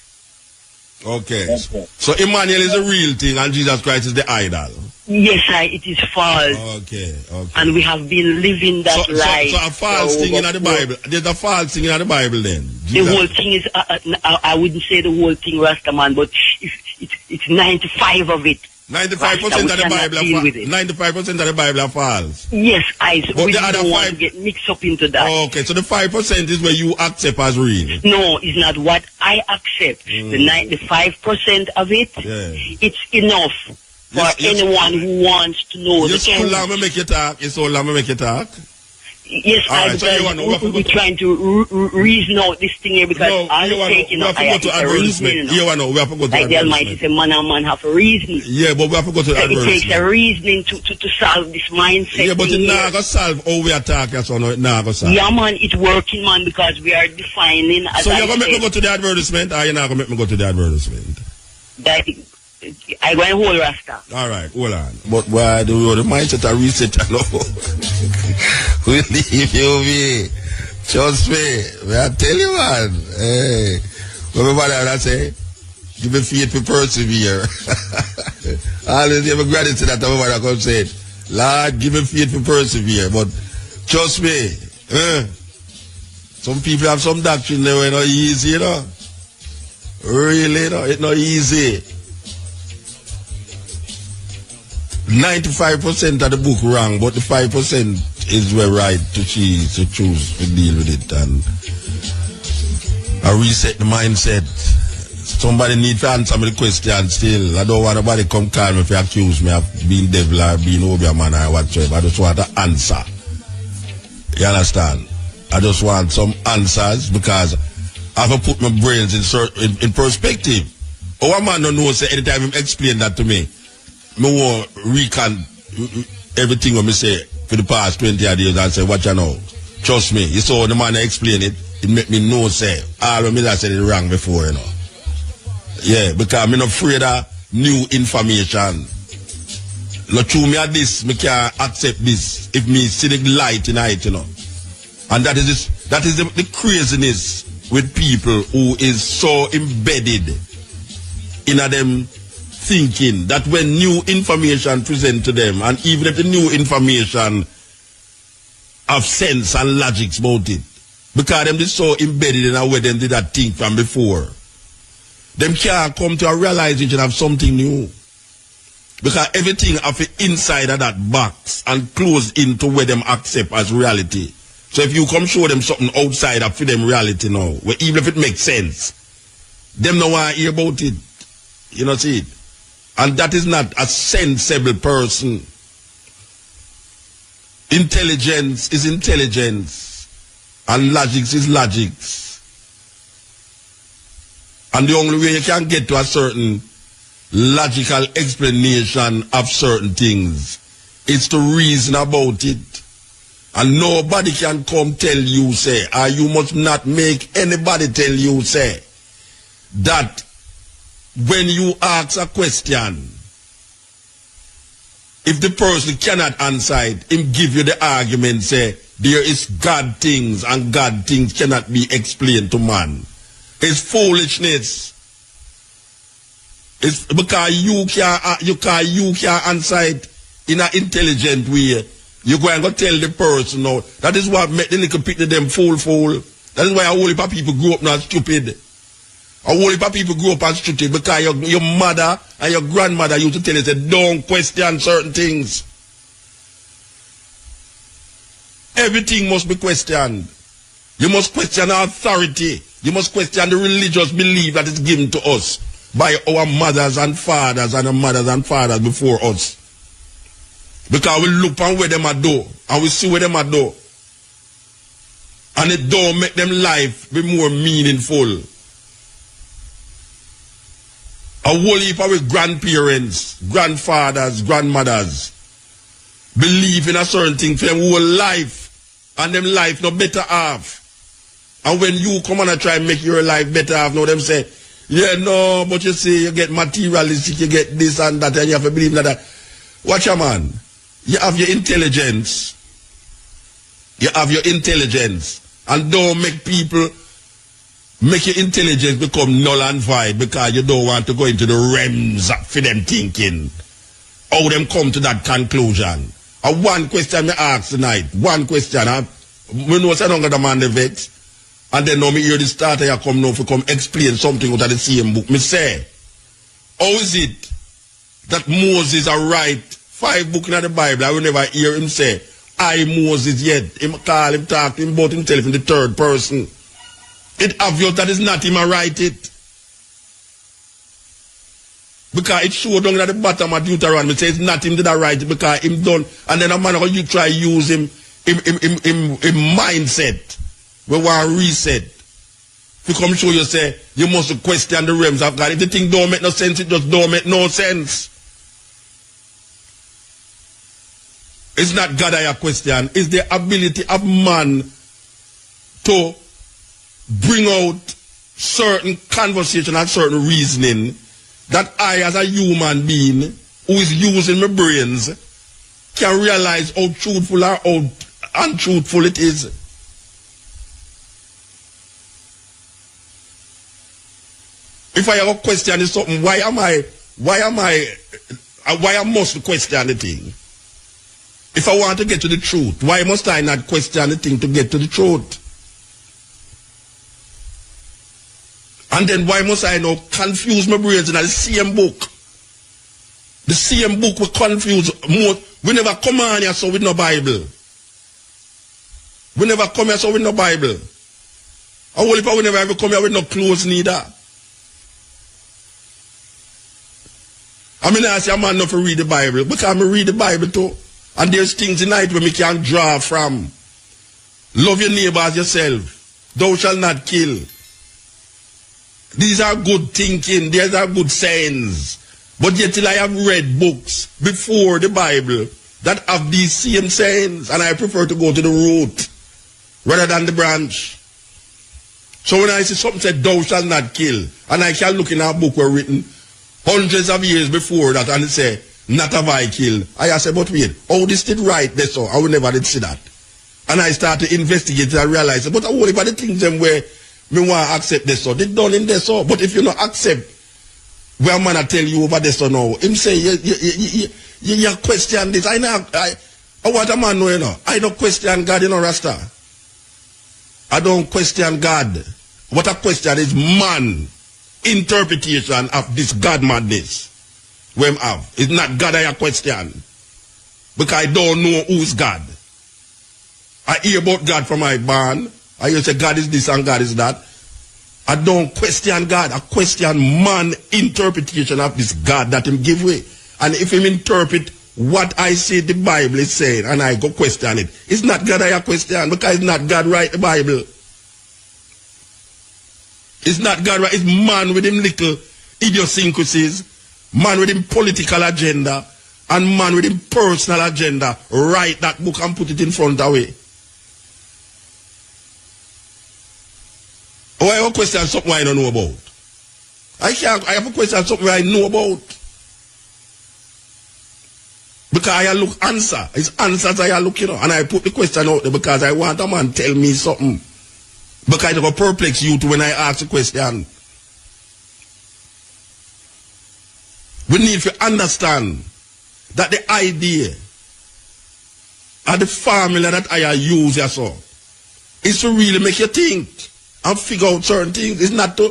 [SPEAKER 3] Okay. So Emmanuel is a real thing and Jesus Christ is the idol.
[SPEAKER 9] Yes, it is false.
[SPEAKER 3] Okay.
[SPEAKER 9] And we have been living that life.
[SPEAKER 3] So a false thing in the Bible. There's a false thing in the Bible then.
[SPEAKER 9] The whole thing is, I wouldn't say the whole thing, Rastaman, but it's 95 of it.
[SPEAKER 3] 95% of the Bible are 95% of the Bible are false.
[SPEAKER 9] Yes, we don't want to get mixed up into that.
[SPEAKER 3] Okay, so the 5% is where you accept as real.
[SPEAKER 9] No, it's not what I accept. The 95% of it, it's enough for anyone who wants to know the truth.
[SPEAKER 3] So long me make you talk.
[SPEAKER 9] Yes, we're trying to reason out this thing here because I'm taking up a reasoning. Like the Almighty said, man and man have a reasoning.
[SPEAKER 3] Yeah, but we have to go to the advertisement.
[SPEAKER 9] It takes a reasoning to solve this mindset.
[SPEAKER 3] Yeah, but it's not going to solve how we attack us or not.
[SPEAKER 9] Yeah, man, it's working, man, because we are defining.
[SPEAKER 3] So you're going to make me go to the advertisement or you're not going to make me go to the advertisement?
[SPEAKER 9] I go and hold Rasta.
[SPEAKER 3] All right, hold on. But why do the mindset a reset? We leave you be. Trust me. I tell you, man. Hey. Everybody I say, give me faith to persevere. Always give me gratitude that everybody comes say, Lord, give me faith to persevere. But trust me, some people have some doctrine that are not easy, you know. Really, you know, it's not easy. 95% of the book wrong, but the 5% is where right to choose to deal with it and I reset the mindset. Somebody need to answer me the question still. I don't want nobody come call me if you accuse me of being devil or being Obia man or whatever. I just want to answer. You understand? I just want some answers because I have to put my brains in perspective. Our man don't know, say anytime him explain that to me, I want recount everything what me say for the past 20 years and say, what you know? Trust me, you saw the man explain it, it make me know, say, all of me that said it wrong before, you know. Yeah, because I'm not afraid of new information. Not true me at this, me can't accept this if me see the light in it, you know. And that is the craziness with people who is so embedded in them thinking that when new information present to them, and even if the new information have sense and logic about it, because them is so embedded in a way them did that thing from before, them can't come to a realization of something new. Because everything of the inside of that box and close into where them accept as reality. So if you come show them something outside of them reality now, where even if it makes sense, them no want to hear about it. You know, see it. And that is not a sensible person. Intelligence is intelligence. And logics is logics. And the only way you can get to a certain logical explanation of certain things is to reason about it. And nobody can come tell you, say, or you must not make anybody tell you, say, that when you ask a question, if the person cannot answer it, him give you the argument, say, there is God things and God things cannot be explained to man. It's foolishness. It's because you can't answer it in an intelligent way. You go and go tell the person now. That is what make the little people them fool. That is why a whole heap of people grow up not stupid. A whole heap of people grow up and stupid because your mother and your grandmother used to tell you, say, don't question certain things. Everything must be questioned. You must question our authority. You must question the religious belief that is given to us by our mothers and fathers and our mothers and fathers before us. Because we look on where them are do, and we see where them are do. And it don't make them life be more meaningful. A whole heap of our grandparents, grandfathers, grandmothers believe in a certain thing for them whole life, and them life no better off. And when you come and try and make your life better off, now them say, yeah, no, but you see, you get materialistic, you get this and that, and you have to believe that. Watch a man. You have your intelligence. You have your intelligence. And don't make people make your intelligence become null and void because you don't want to go into the realms for them thinking. How them come to that conclusion. And one question I ask tonight. One question. We know I don't get the man the vex. And then now me hear the starter here come now to come explain something out of the same book. Me say, how is it that Moses are write 5 books in the Bible? I will never hear him say, I Moses yet. Him call him talk to him about himself in the third person. It obvious that is not him a write it. Because it showed down at the bottom of Deuteronomy. It says it's not him that I write it because him done. And then a man you try use him mindset. We want to reset. If you come show you say, you must question the realms of God. If the thing don't make no sense, it just don't make no sense. It's not God I question. It's the ability of man to bring out certain conversation and certain reasoning that I as a human being who is using my brains can realize how truthful or how untruthful it is. If I have a question is something, why I must question the thing? If I want to get to the truth, why must I not question the thing to get to the truth? And then why must I now confuse my brains in the same book? The same book will confuse more. We never come on here so with no Bible. We never come here so with no Bible. And what if we never ever come here with no clothes neither? I mean, I say a man not to read the Bible, because I read the Bible too. And there's things in it where we can draw from. Love your neighbor as yourself. Thou shalt not kill. These are good thinking. These are good sayings. But yet till I have read books before the Bible that have these same sayings, and I prefer to go to the root rather than the branch. So when I see something said, thou shalt not kill, and I can look in a book where written hundreds of years before that, and it say, not have I killed. I say, but wait, how this did right there so? I will never did see that. And I start to investigate and I realize, but I worry about the things them where me want to accept this so. They done in this so. But if you not accept where man I tell you over this so now, him say, you question this. I want a man know, you know. I don't question God, you know, Rasta. I don't question God. What I question is man interpretation of this God madness. Where I have. It's not God I question. Because I don't know who's God. I hear about God from my barn. I hear say God is this and God is that. I don't question God. I question man interpretation of this God that him give way. And if him interpret what I say the Bible is saying and I go question it, it's not God I question because it's not God write the Bible. It's not God write, it's man with him little idiosyncrasies, man with him political agenda, and man with him personal agenda write that book and put it in front of me. Oh, I have a question something I don't know about. I have a question something I know about. Because I look answer. It's answers I look, you know. And I put the question out there because I want a man tell me something. Because it will perplex you when I ask the question. We need to understand that the idea and the formula that I use is to really make you think and figure out certain things. It's not to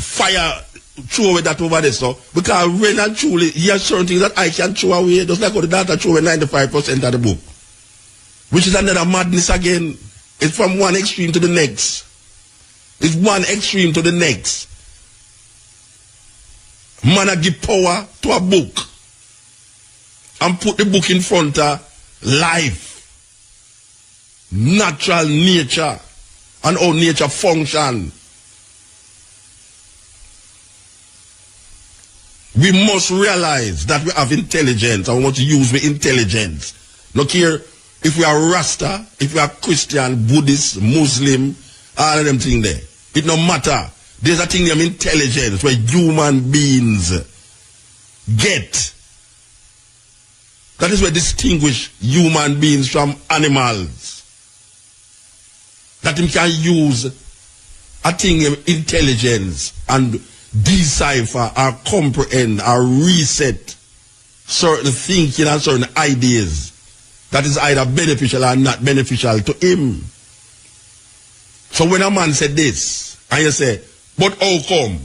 [SPEAKER 3] fire throw away that over there, so because when and truly there are certain things that I can throw away, just like how the data throw away 95% of the book, which is another madness again. It's from one extreme to the next. It's one extreme to the next. Man, I give power to a book and put the book in front of life, natural nature, and how nature function. We must realize that we have intelligence and we want to use the intelligence. Look here, if we are Rasta, if we are Christian, Buddhist, Muslim, all of them things there. It no matter. There's a thing named intelligence where human beings get. That is where distinguish human beings from animals. That we can use a thing named intelligence and decipher or comprehend or reset certain thinking and certain ideas that is either beneficial or not beneficial to him. So when a man said this, and you say, but how come?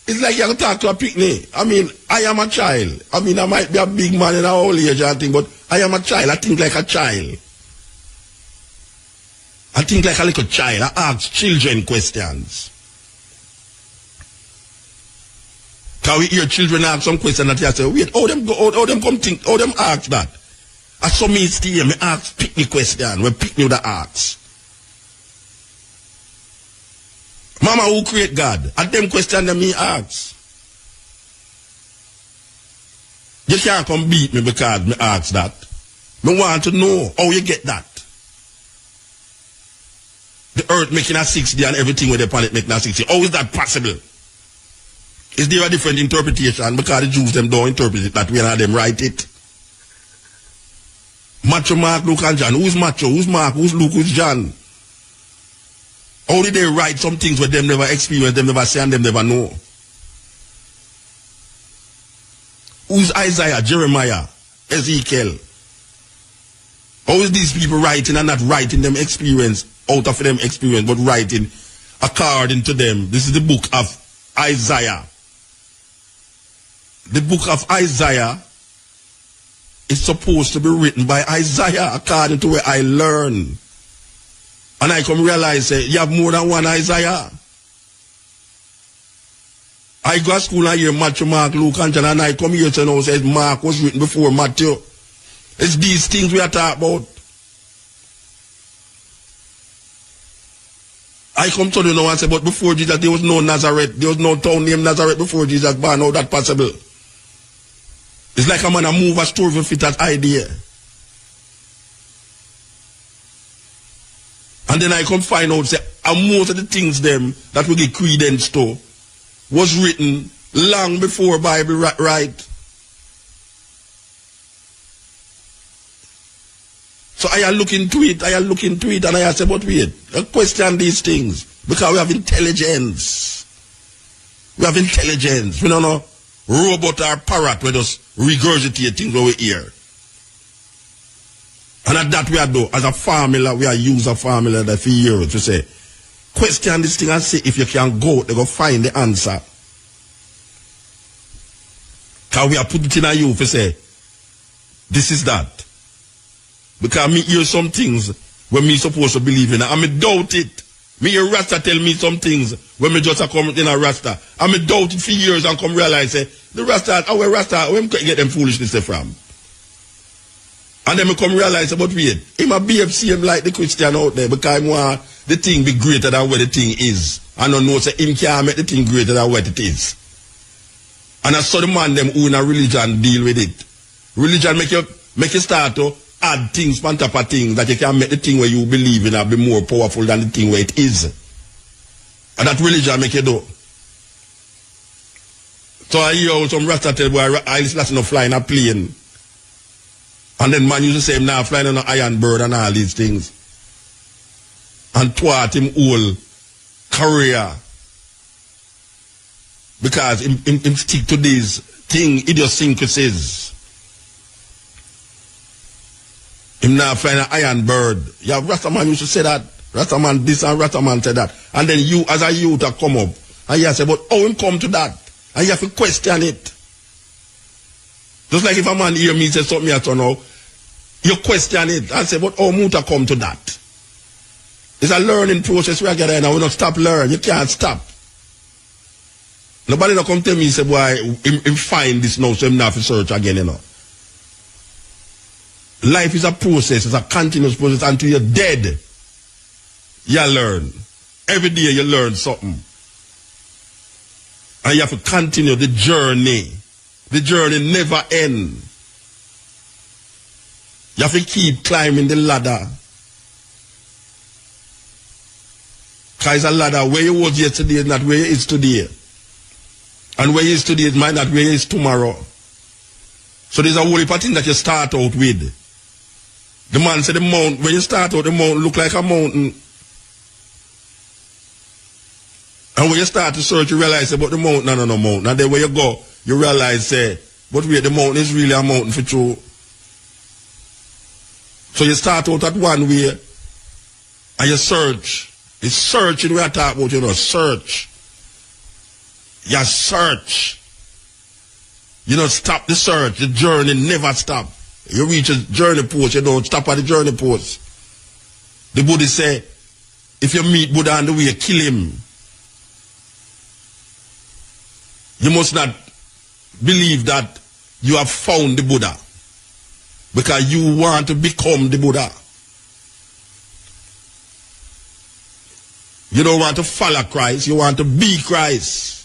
[SPEAKER 3] It's like you have to talk to a picnic. I mean, I am a child. I mean, I might be a big man in a old age and thing, but I am a child. I think like a child. I think like a little child. I ask children questions. Can we hear children ask some questions that you say, wait, how them come think, how them ask that? I saw me stay, me ask picnic question, when picnic that ask. Mama, who create God? And them question that me ask. You can't come beat me because me ask that. Me want to know how you get that. The earth making a 6D and everything with the planet making a 6D. How is that possible? Is there a different interpretation? Because the Jews them don't interpret it that way and them write it. Macho, Mark, Luke and John. Who's Macho? Who's Mark? Who's Luke? Who's John? How did they write some things where them never experience, them never see and them never know? Who's Isaiah, Jeremiah, Ezekiel? How is these people writing and not writing them experience out of them experience, but writing according to them? This is the book of Isaiah. The book of Isaiah is supposed to be written by Isaiah according to where I learn. And I come realize you have more than one Isaiah. I go to school and I hear Matthew, Mark, Luke, and John, and I come here to know says Mark was written before Matthew. It's these things we are talking about. I come to know and say, but before Jesus there was no Nazareth, there was no town named Nazareth before Jesus born. How that possible? It's like a man a move a story to fit that idea. And then I come find out, say, and most of the things them that we give credence to was written long before Bible right. So I look into it, and I say, but wait, I question these things. Because we have intelligence. We have intelligence. We don't know robot or parrot we just regurgitate things over here. And at that we are do, as a formula, we are use a formula that for years to say, question this thing and see if you can go, they go find the answer. Because we are put it in a you to say, this is that. Because me hear some things when me supposed to believe in it, and me doubt it. Me a Rasta tell me some things when me just a come in a Rasta. And me doubt it for years and come realize say, the Rasta, our Rasta, where me get them foolishness from? And then me come realize about wait, him a BFC him like the Christian out there because him want the thing be greater than what the thing is. And I know say him can't make the thing greater than what it is. And I saw the man them who in a religion deal with it. Religion make you start to add things on top of things that you can make the thing where you believe in and be more powerful than the thing where it is. And that religion make you do. So I hear some Rasta tell boy I listen no flying a plane. And then man used to say him now flying on an iron bird and all these things. And thwart him whole career. Because him stick to these idiosyncrasies. Him now flying an iron bird. Yeah, Rastaman used to say that. Rastaman this and Rastaman said that. And then you as a youth have come up. And you say, but how him come to that? And you have to question it. Just like if a man hear me say something else or no, you question it and say, but how muta come to that? It's a learning process we are getting and we don't stop learning. You can't stop. Nobody don't come tell me say, boy, him find this now, so him not have to search again, you know. Life is a process, it's a continuous process until you're dead. You learn. Every day you learn something. And you have to continue the journey. The journey never ends. You have to keep climbing the ladder. Because it's a ladder where you was yesterday is not where you is today. And where you is today might not where you is tomorrow. So there's a whole heap of things that you start out with. The man said the mountain, when you start out, the mountain look like a mountain. And when you start to search, you realize about the mountain, no mountain. And then when you go, you realize, but wait, the mountain is really a mountain for true. So you start out at one way, and you search. It's searching we are talking about, you know, search. You search. You don't stop the search. The journey never stop. You reach a journey post, you don't stop at the journey post. The Buddhist say, if you meet Buddha on the way, kill him. You must not believe that you have found the Buddha. Because you want to become the Buddha. You don't want to follow Christ, you want to be Christ.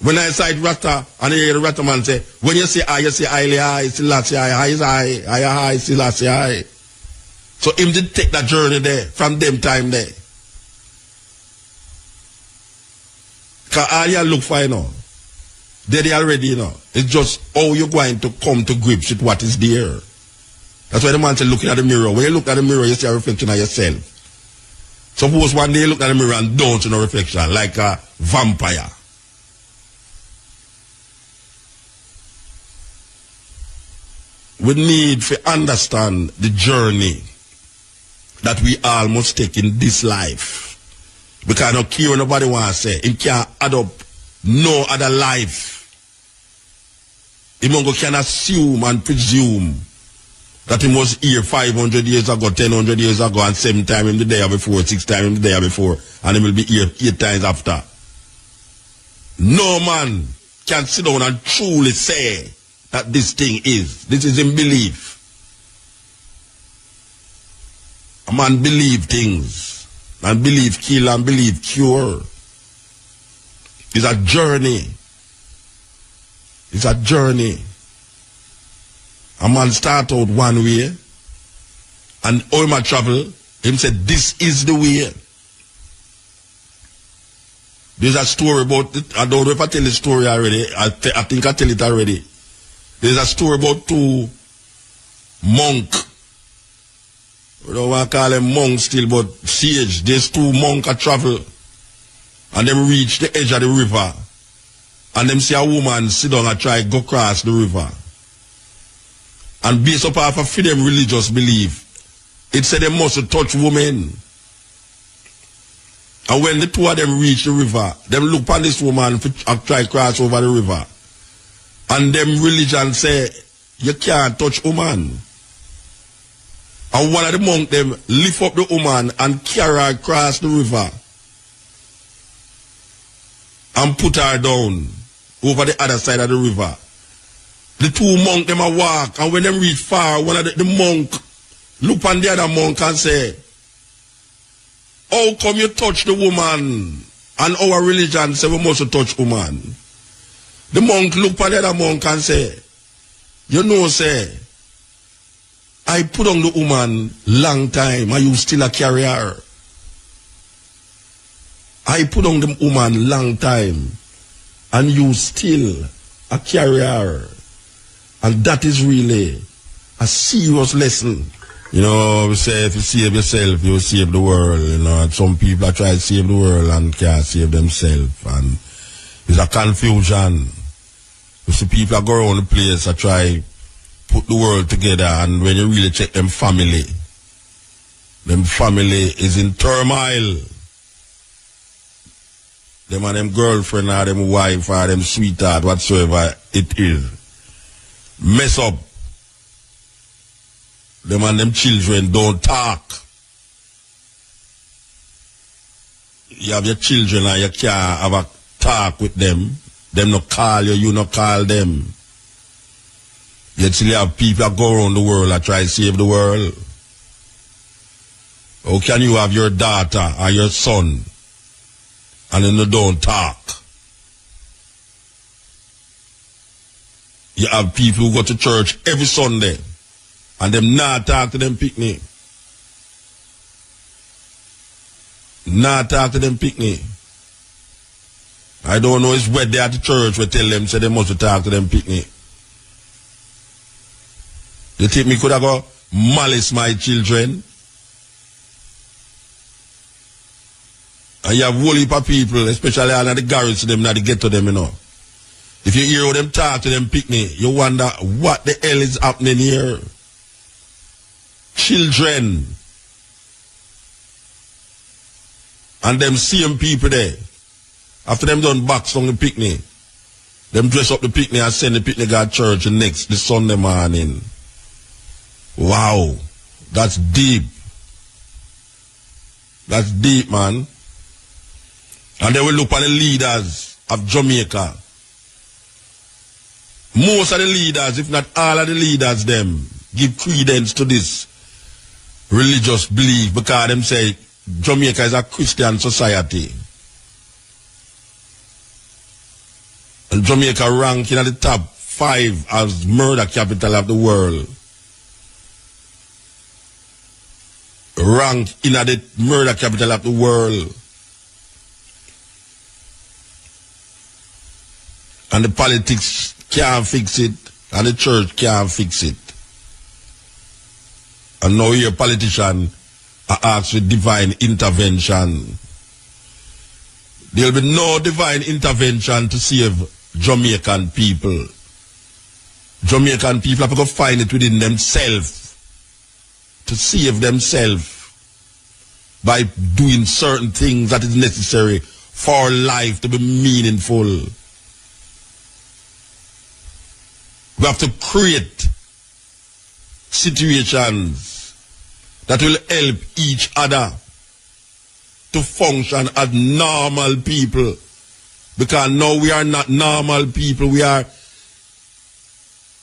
[SPEAKER 3] When I cite Rasta, and I hear the Rasta man say, when you say I, Selassie I, Selassie I. So him did take that journey there, from them time there. Because all you look for, you know, they already, you know. It's just how you're going to come to grips with what is there. That's why the man said looking at the mirror. When you look at the mirror, you see a reflection of yourself. Suppose one day you look at the mirror and don't see no reflection, like a vampire. We need to understand the journey that we all must take in this life. Because I don't care what nobody wants to say. It can't add up no other life. He can assume and presume that he was here 500 years ago, 1,000 years ago, and 7 times in the day before, 6 times in the day before, and he will be here 8 times after. No man can sit down and truly say that this thing is. This is in belief. A man believe things. And believe kill and believe cure. It's a journey. It's a journey. A man start out one way, and all my travel, him said, this is the way. There's a story about it. I don't know if I tell the story already. I think I tell it already. There's a story about 2 monks. We don't want to call them monks still, but sage. There's 2 monks that travel. And them reach the edge of the river. And them see a woman sit down and try to go across the river. And based upon a freedom religious belief, it said they must touch women. And when the 2 of them reach the river, them look upon this woman and try to cross over the river. And them religion say, you can't touch woman. And one of the monk them lift up the woman and carry her across the river and put her down over the other side of the river. The two monks them a walk, and when them reach far, one of the monk look on the other monk and say, how come you touch the woman? And our religion say we must touch woman. The monk look on the other monk and say, you know, say, I put on the woman long time, and you still a carry her. I put on the woman long time, and you still a carry her. And that is really a serious lesson. You know, we say if you save yourself, you will save the world. You know, and some people are trying to save the world and can't save themselves. And it's a confusion. You see people are going around the place and try put the world together, and when you really check them family is in turmoil. Them and them girlfriend or them wife or them sweetheart, whatsoever it is, mess up. Them and them children don't talk. You have your children and you can't have a talk with them. Them not call you, you not call them. Yet still you have people that go around the world and try to save the world. How can you have your daughter or your son and then you don't talk? You have people who go to church every Sunday and them not talk to them picnic. Not talk to them picnic. I don't know, it's where they at the church we tell them say they must talk to them picnic. You think me could have go malice my children? And you have whole heap of people, especially all of the garage them, not to get to them, you know. If you hear them talk to them picnic, you wonder what the hell is happening here. Children. And them same people there. After them done box on the picnic, them dress up the picnic and send the picnic at church the Sunday morning. Wow, that's deep. That's deep, man. And they will look at the leaders of Jamaica. Most of the leaders, if not all of the leaders, them give credence to this religious belief because them say Jamaica is a Christian society. And Jamaica rank in the top 5 as murder capital of the world. Rank in the murder capital of the world. And the politics can't fix it, and the church can't fix it. And now your politician are asked for divine intervention. There will be no divine intervention to save Jamaican people. Jamaican people have to find it within themselves to save themselves by doing certain things that is necessary for life to be meaningful. We have to create situations that will help each other to function as normal people. Because now we are not normal people, we are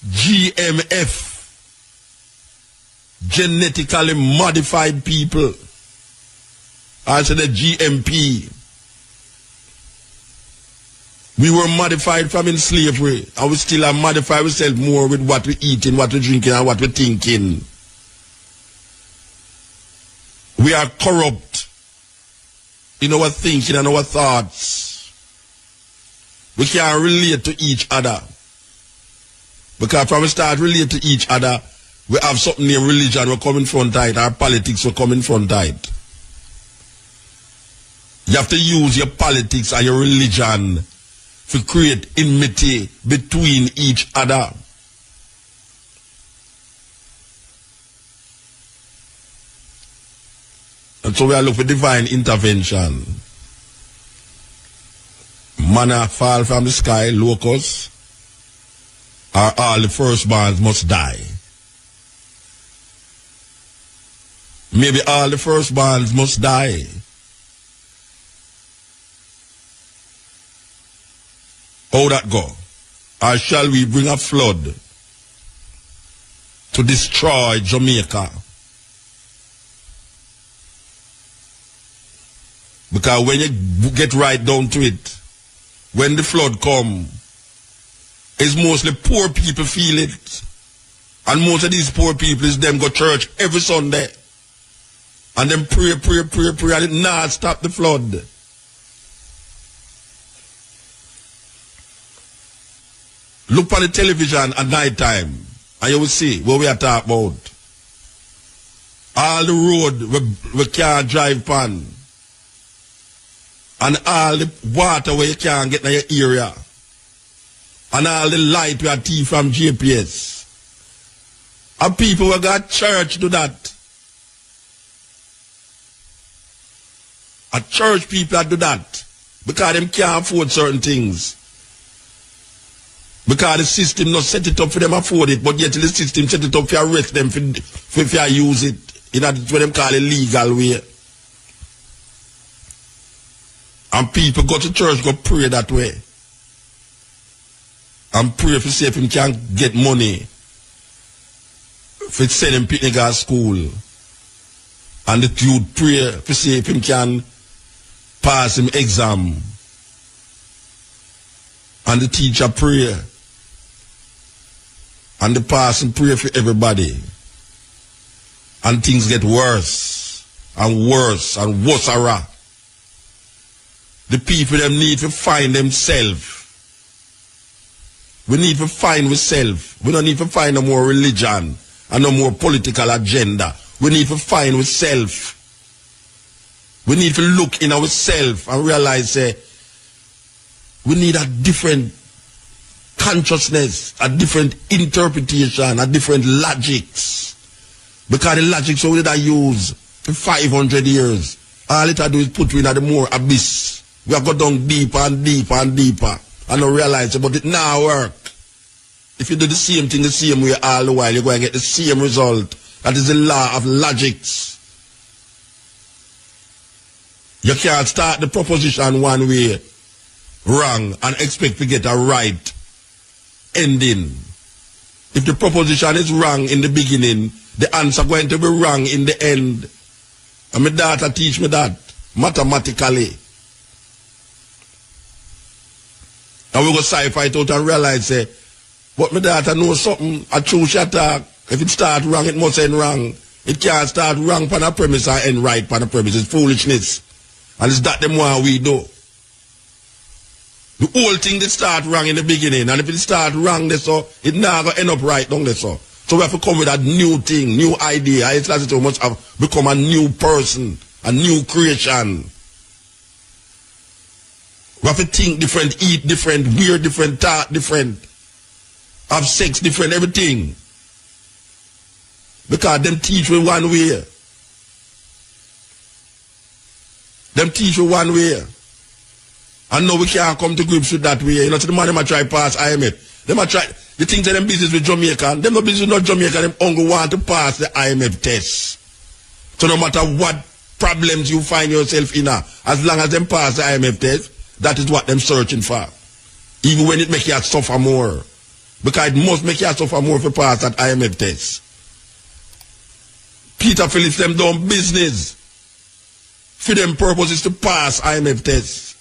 [SPEAKER 3] GMF. Genetically modified people. I said the GMP. We were modified from in slavery, and we still are modified ourselves more with what we eating, what we drinking, and what we thinking. We are corrupt in our thinking and our thoughts. We can't relate to each other. Because when we start relate to each other, we have something named religion will come in front of it, our politics will come in front of it. You have to use your politics and your religion to create enmity between each other. And so we are looking for divine intervention. Manna fall from the sky, locusts, or all the firstborns must die. Maybe all the firstborns must die. How that go? Or shall we bring a flood to destroy Jamaica? Because when you get right down to it, when the flood come, it's mostly poor people feel it. And most of these poor people is them go church every Sunday. And then pray, and it not stop the flood. Look on the television at night time, and you will see what we are talking about. All the road we can't drive on. And all the water where you can't get in your area. And all the light we are thief from GPS. And people who got church do that. And church people do that. Because them can't afford certain things. Because the system not set it up for them afford it, but yet the system set it up for arrest them for use it in what them call a legal way. And people go to church, go pray that way. And pray for see if him can get money for send him picnic at school. And the youth pray for see if him can pass him exam. And the teacher pray. And the pastor pray for everybody. And things get worse and worse and worse. The people them need to find themselves. We need to find ourselves. We don't need to find no more religion and no more political agenda. We need to find ourselves. We need to look in ourselves and realize we need a different consciousness, a different interpretation, a different logics. Because the logics we did use for 500 years, all it do is put we in the more abyss. We have got down deeper and deeper and deeper. And I realize but it now work. If you do the same thing the same way all the while, you're going to get the same result. That is the law of logics. You can't start the proposition one way wrong and expect to get a right ending. If the proposition is wrong in the beginning, the answer going to be wrong in the end. And my daughter teach me that mathematically. And we go sci-fi it out and realize but my daughter knows something, a true shot talk. If it start wrong, it must end wrong. It can't start wrong on a premise and end right on a premise. It's foolishness. And it's that them what we do. The whole thing that start wrong in the beginning, and if it start wrong there so, it now going to end up right down there so. So we have to come with a new thing, new idea. It's like we must have become a new person, a new creation. We have to think different, eat different, wear different, talk different, have sex different, everything. Because them teach we one way. Them teach we one way. And now we can't come to grips with that way. You know, so the man them a try pass IMF. Them a try, you think that them business with Jamaica, them no business with Jamaica, them only want to pass the IMF test. So no matter what problems you find yourself in, as long as them pass the IMF test, that is what them searching for. Even when it make you suffer more. Because it must make you suffer more if you pass that IMF test. Peter Phillips them done business. For them purposes to pass IMF test.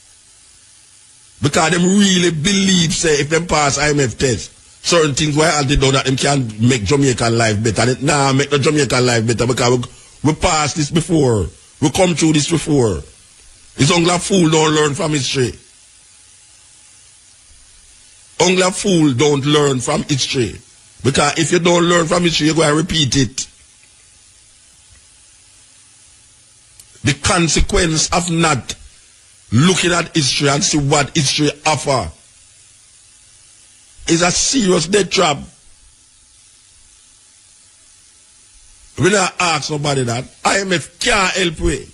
[SPEAKER 3] Because them really believe, say, if them pass IMF test, certain things why they done that them can make Jamaican life better. And it now make the Jamaican life better because we passed this before. We come through this before. It's only a fool don't learn from history. Only a fool don't learn from history. Because if you don't learn from history, you're going to repeat it. The consequence of not looking at history and see what history offer is a serious death trap. We not ask nobody that. IMF can't help we.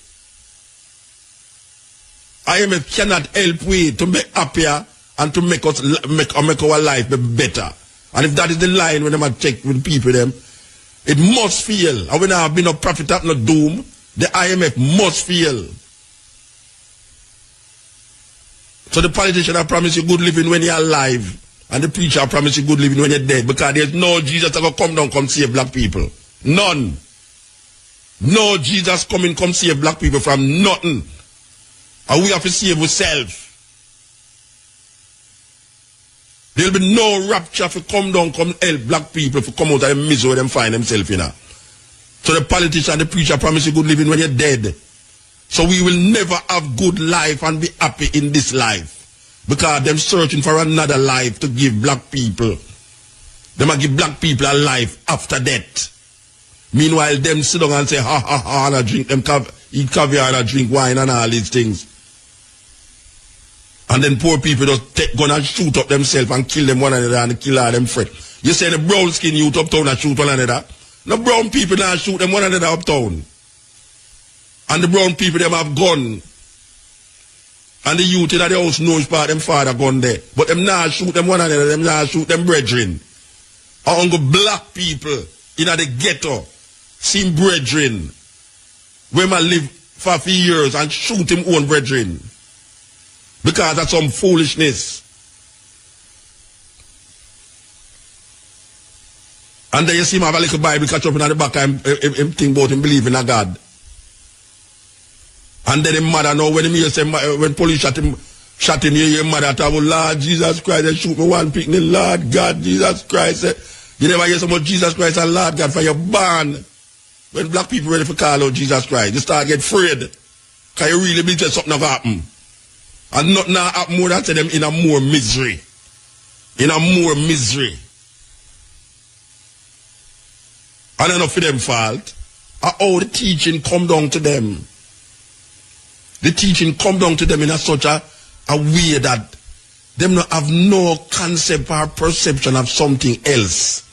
[SPEAKER 3] IMF cannot help we to make happier and to make us make our life be better. And if that is the line when them check with people them, It must fail. And when I have been a prophet at no doom, the IMF must fail. So the politician I promise you good living when you're alive, and the preacher I promise you good living when you're dead, because there's no Jesus that will come down, come save black people. None. No Jesus coming, come save black people from nothing. And we have to save ourselves. There'll be no rapture to come down, come help black people to come out of the misery them find themselves in. So the politician and the preacher promise you good living when you're dead. So we will never have good life and be happy in this life. Because them searching for another life to give black people. They might give black people a life after death. Meanwhile, them sit down and say, ha ha ha, and drink them eat caviar and drink wine and all these things. And then poor people just take gun and shoot up themselves and kill them one another and kill all them friends. You say the brown skin youth uptown and shoot one another. No brown people now shoot them one another uptown. And the brown people them have gun. And the youth in the house knows part them father gun there. But them now shoot them one another, them now shoot them brethren. And black people in the ghetto see brethren where man live for a few years and shoot him own brethren. Because that's some foolishness. And then you see him have a little Bible catch up in the back and him think about him believing in God. And then him mother know when him hear say when police shot him your mother talk about Lord Jesus Christ, they shoot me one picnic, Lord God, Jesus Christ. You never hear so much Jesus Christ and Lord God for your ban. When black people ready for call out Jesus Christ, you start get afraid. Because you really believe that something have happened. And nothing happen more than to them in a more misery. In a more misery. And enough for them fault. How the teaching come down to them. The teaching come down to them in such a way that them not have no concept or perception of something else.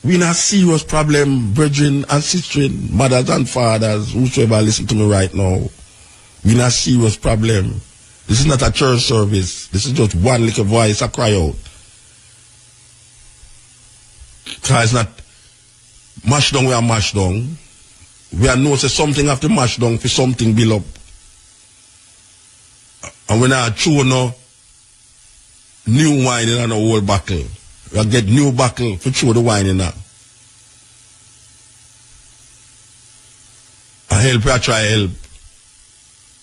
[SPEAKER 3] We in a serious problem, brethren and sisters, mothers and fathers, whosoever listen to me right now. We in a serious problem. This is not a church service. This is just one little voice I cry out. Because it's not mash down, we are mash down. We are know say something have to mash down for something build up. And when I chew no new wine in an old bottle, we get new bottle for chew the wine in that. I help, I try help.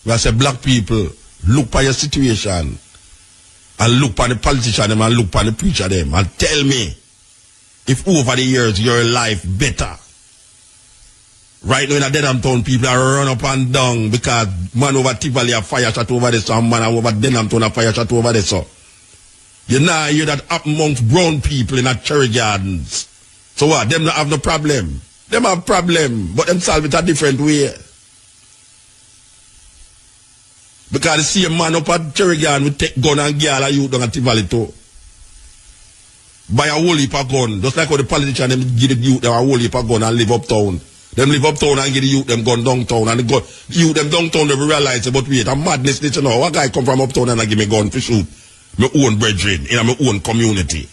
[SPEAKER 3] We say black people, look at your situation and look at the politician them and look at the preacher them and tell me if over the years your life better. Right now in a Denham town, people are run up and down because man over Tivoli a fire shot over there, so man over Denham town a fire shot over there. So you now hear that happen amongst brown people in a cherry gardens. So what? Them not have no problem. Them have problem, but them solve it a different way. Because the same man up at cherry garden will take gun and girl and youth down at Tivoli too. Buy a whole heap of gun. Just like how the politician them give the youth them a whole heap of gun and live uptown. Them live uptown and give the youth them gun downtown. And the youth them downtown they realize but wait, a madness this you know. What guy come from uptown and I give me gun to shoot my own brethren in my own community.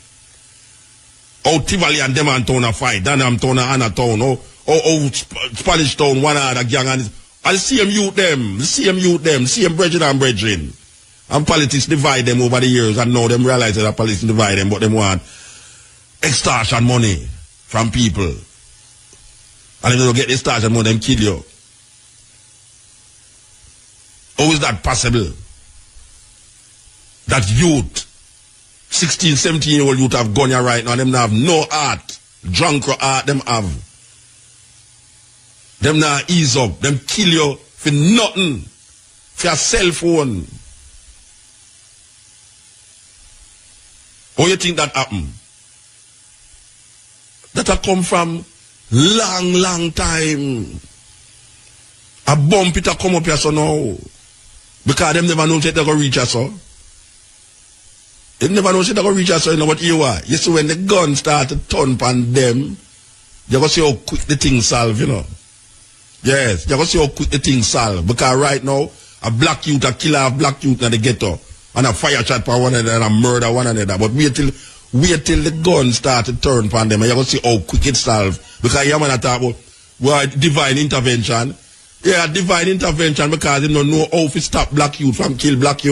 [SPEAKER 3] How Tivoli and them and town a fight, Denham town and Anna town, how Spanish town, one other gang and the same youth them, same brethren and brethren. And politics divide them over the years and now them realize that politics divide them, but them want extortion money from people. And if they don't get extortion money, them kill you. How is that possible? That youth, 16, 17-year-old youth have gone here right now, them have no heart. Drunk heart them have. Them now ease up. Them kill you for nothing. For your cell phone. How you think that happened? That have come from long time. A bump it a come up here so now. Because them never know that they're going to reach us so. They never know that they're going to reach us so, you know what you are. You see when the gun start to turn upon them, you're going to see how quick the thing solve, you know. Yes, you're going to see how quick the thing solve. Because right now, a black youth, a killer of black youth in the ghetto, and a fire shot for one another, and a murder one another. But wait till wait till the gun start to turn upon them and you're going to see how quick it solve. Because you're going to talk about well, divine intervention. Yeah, divine intervention because they don't know how to stop black youth from kill black youth.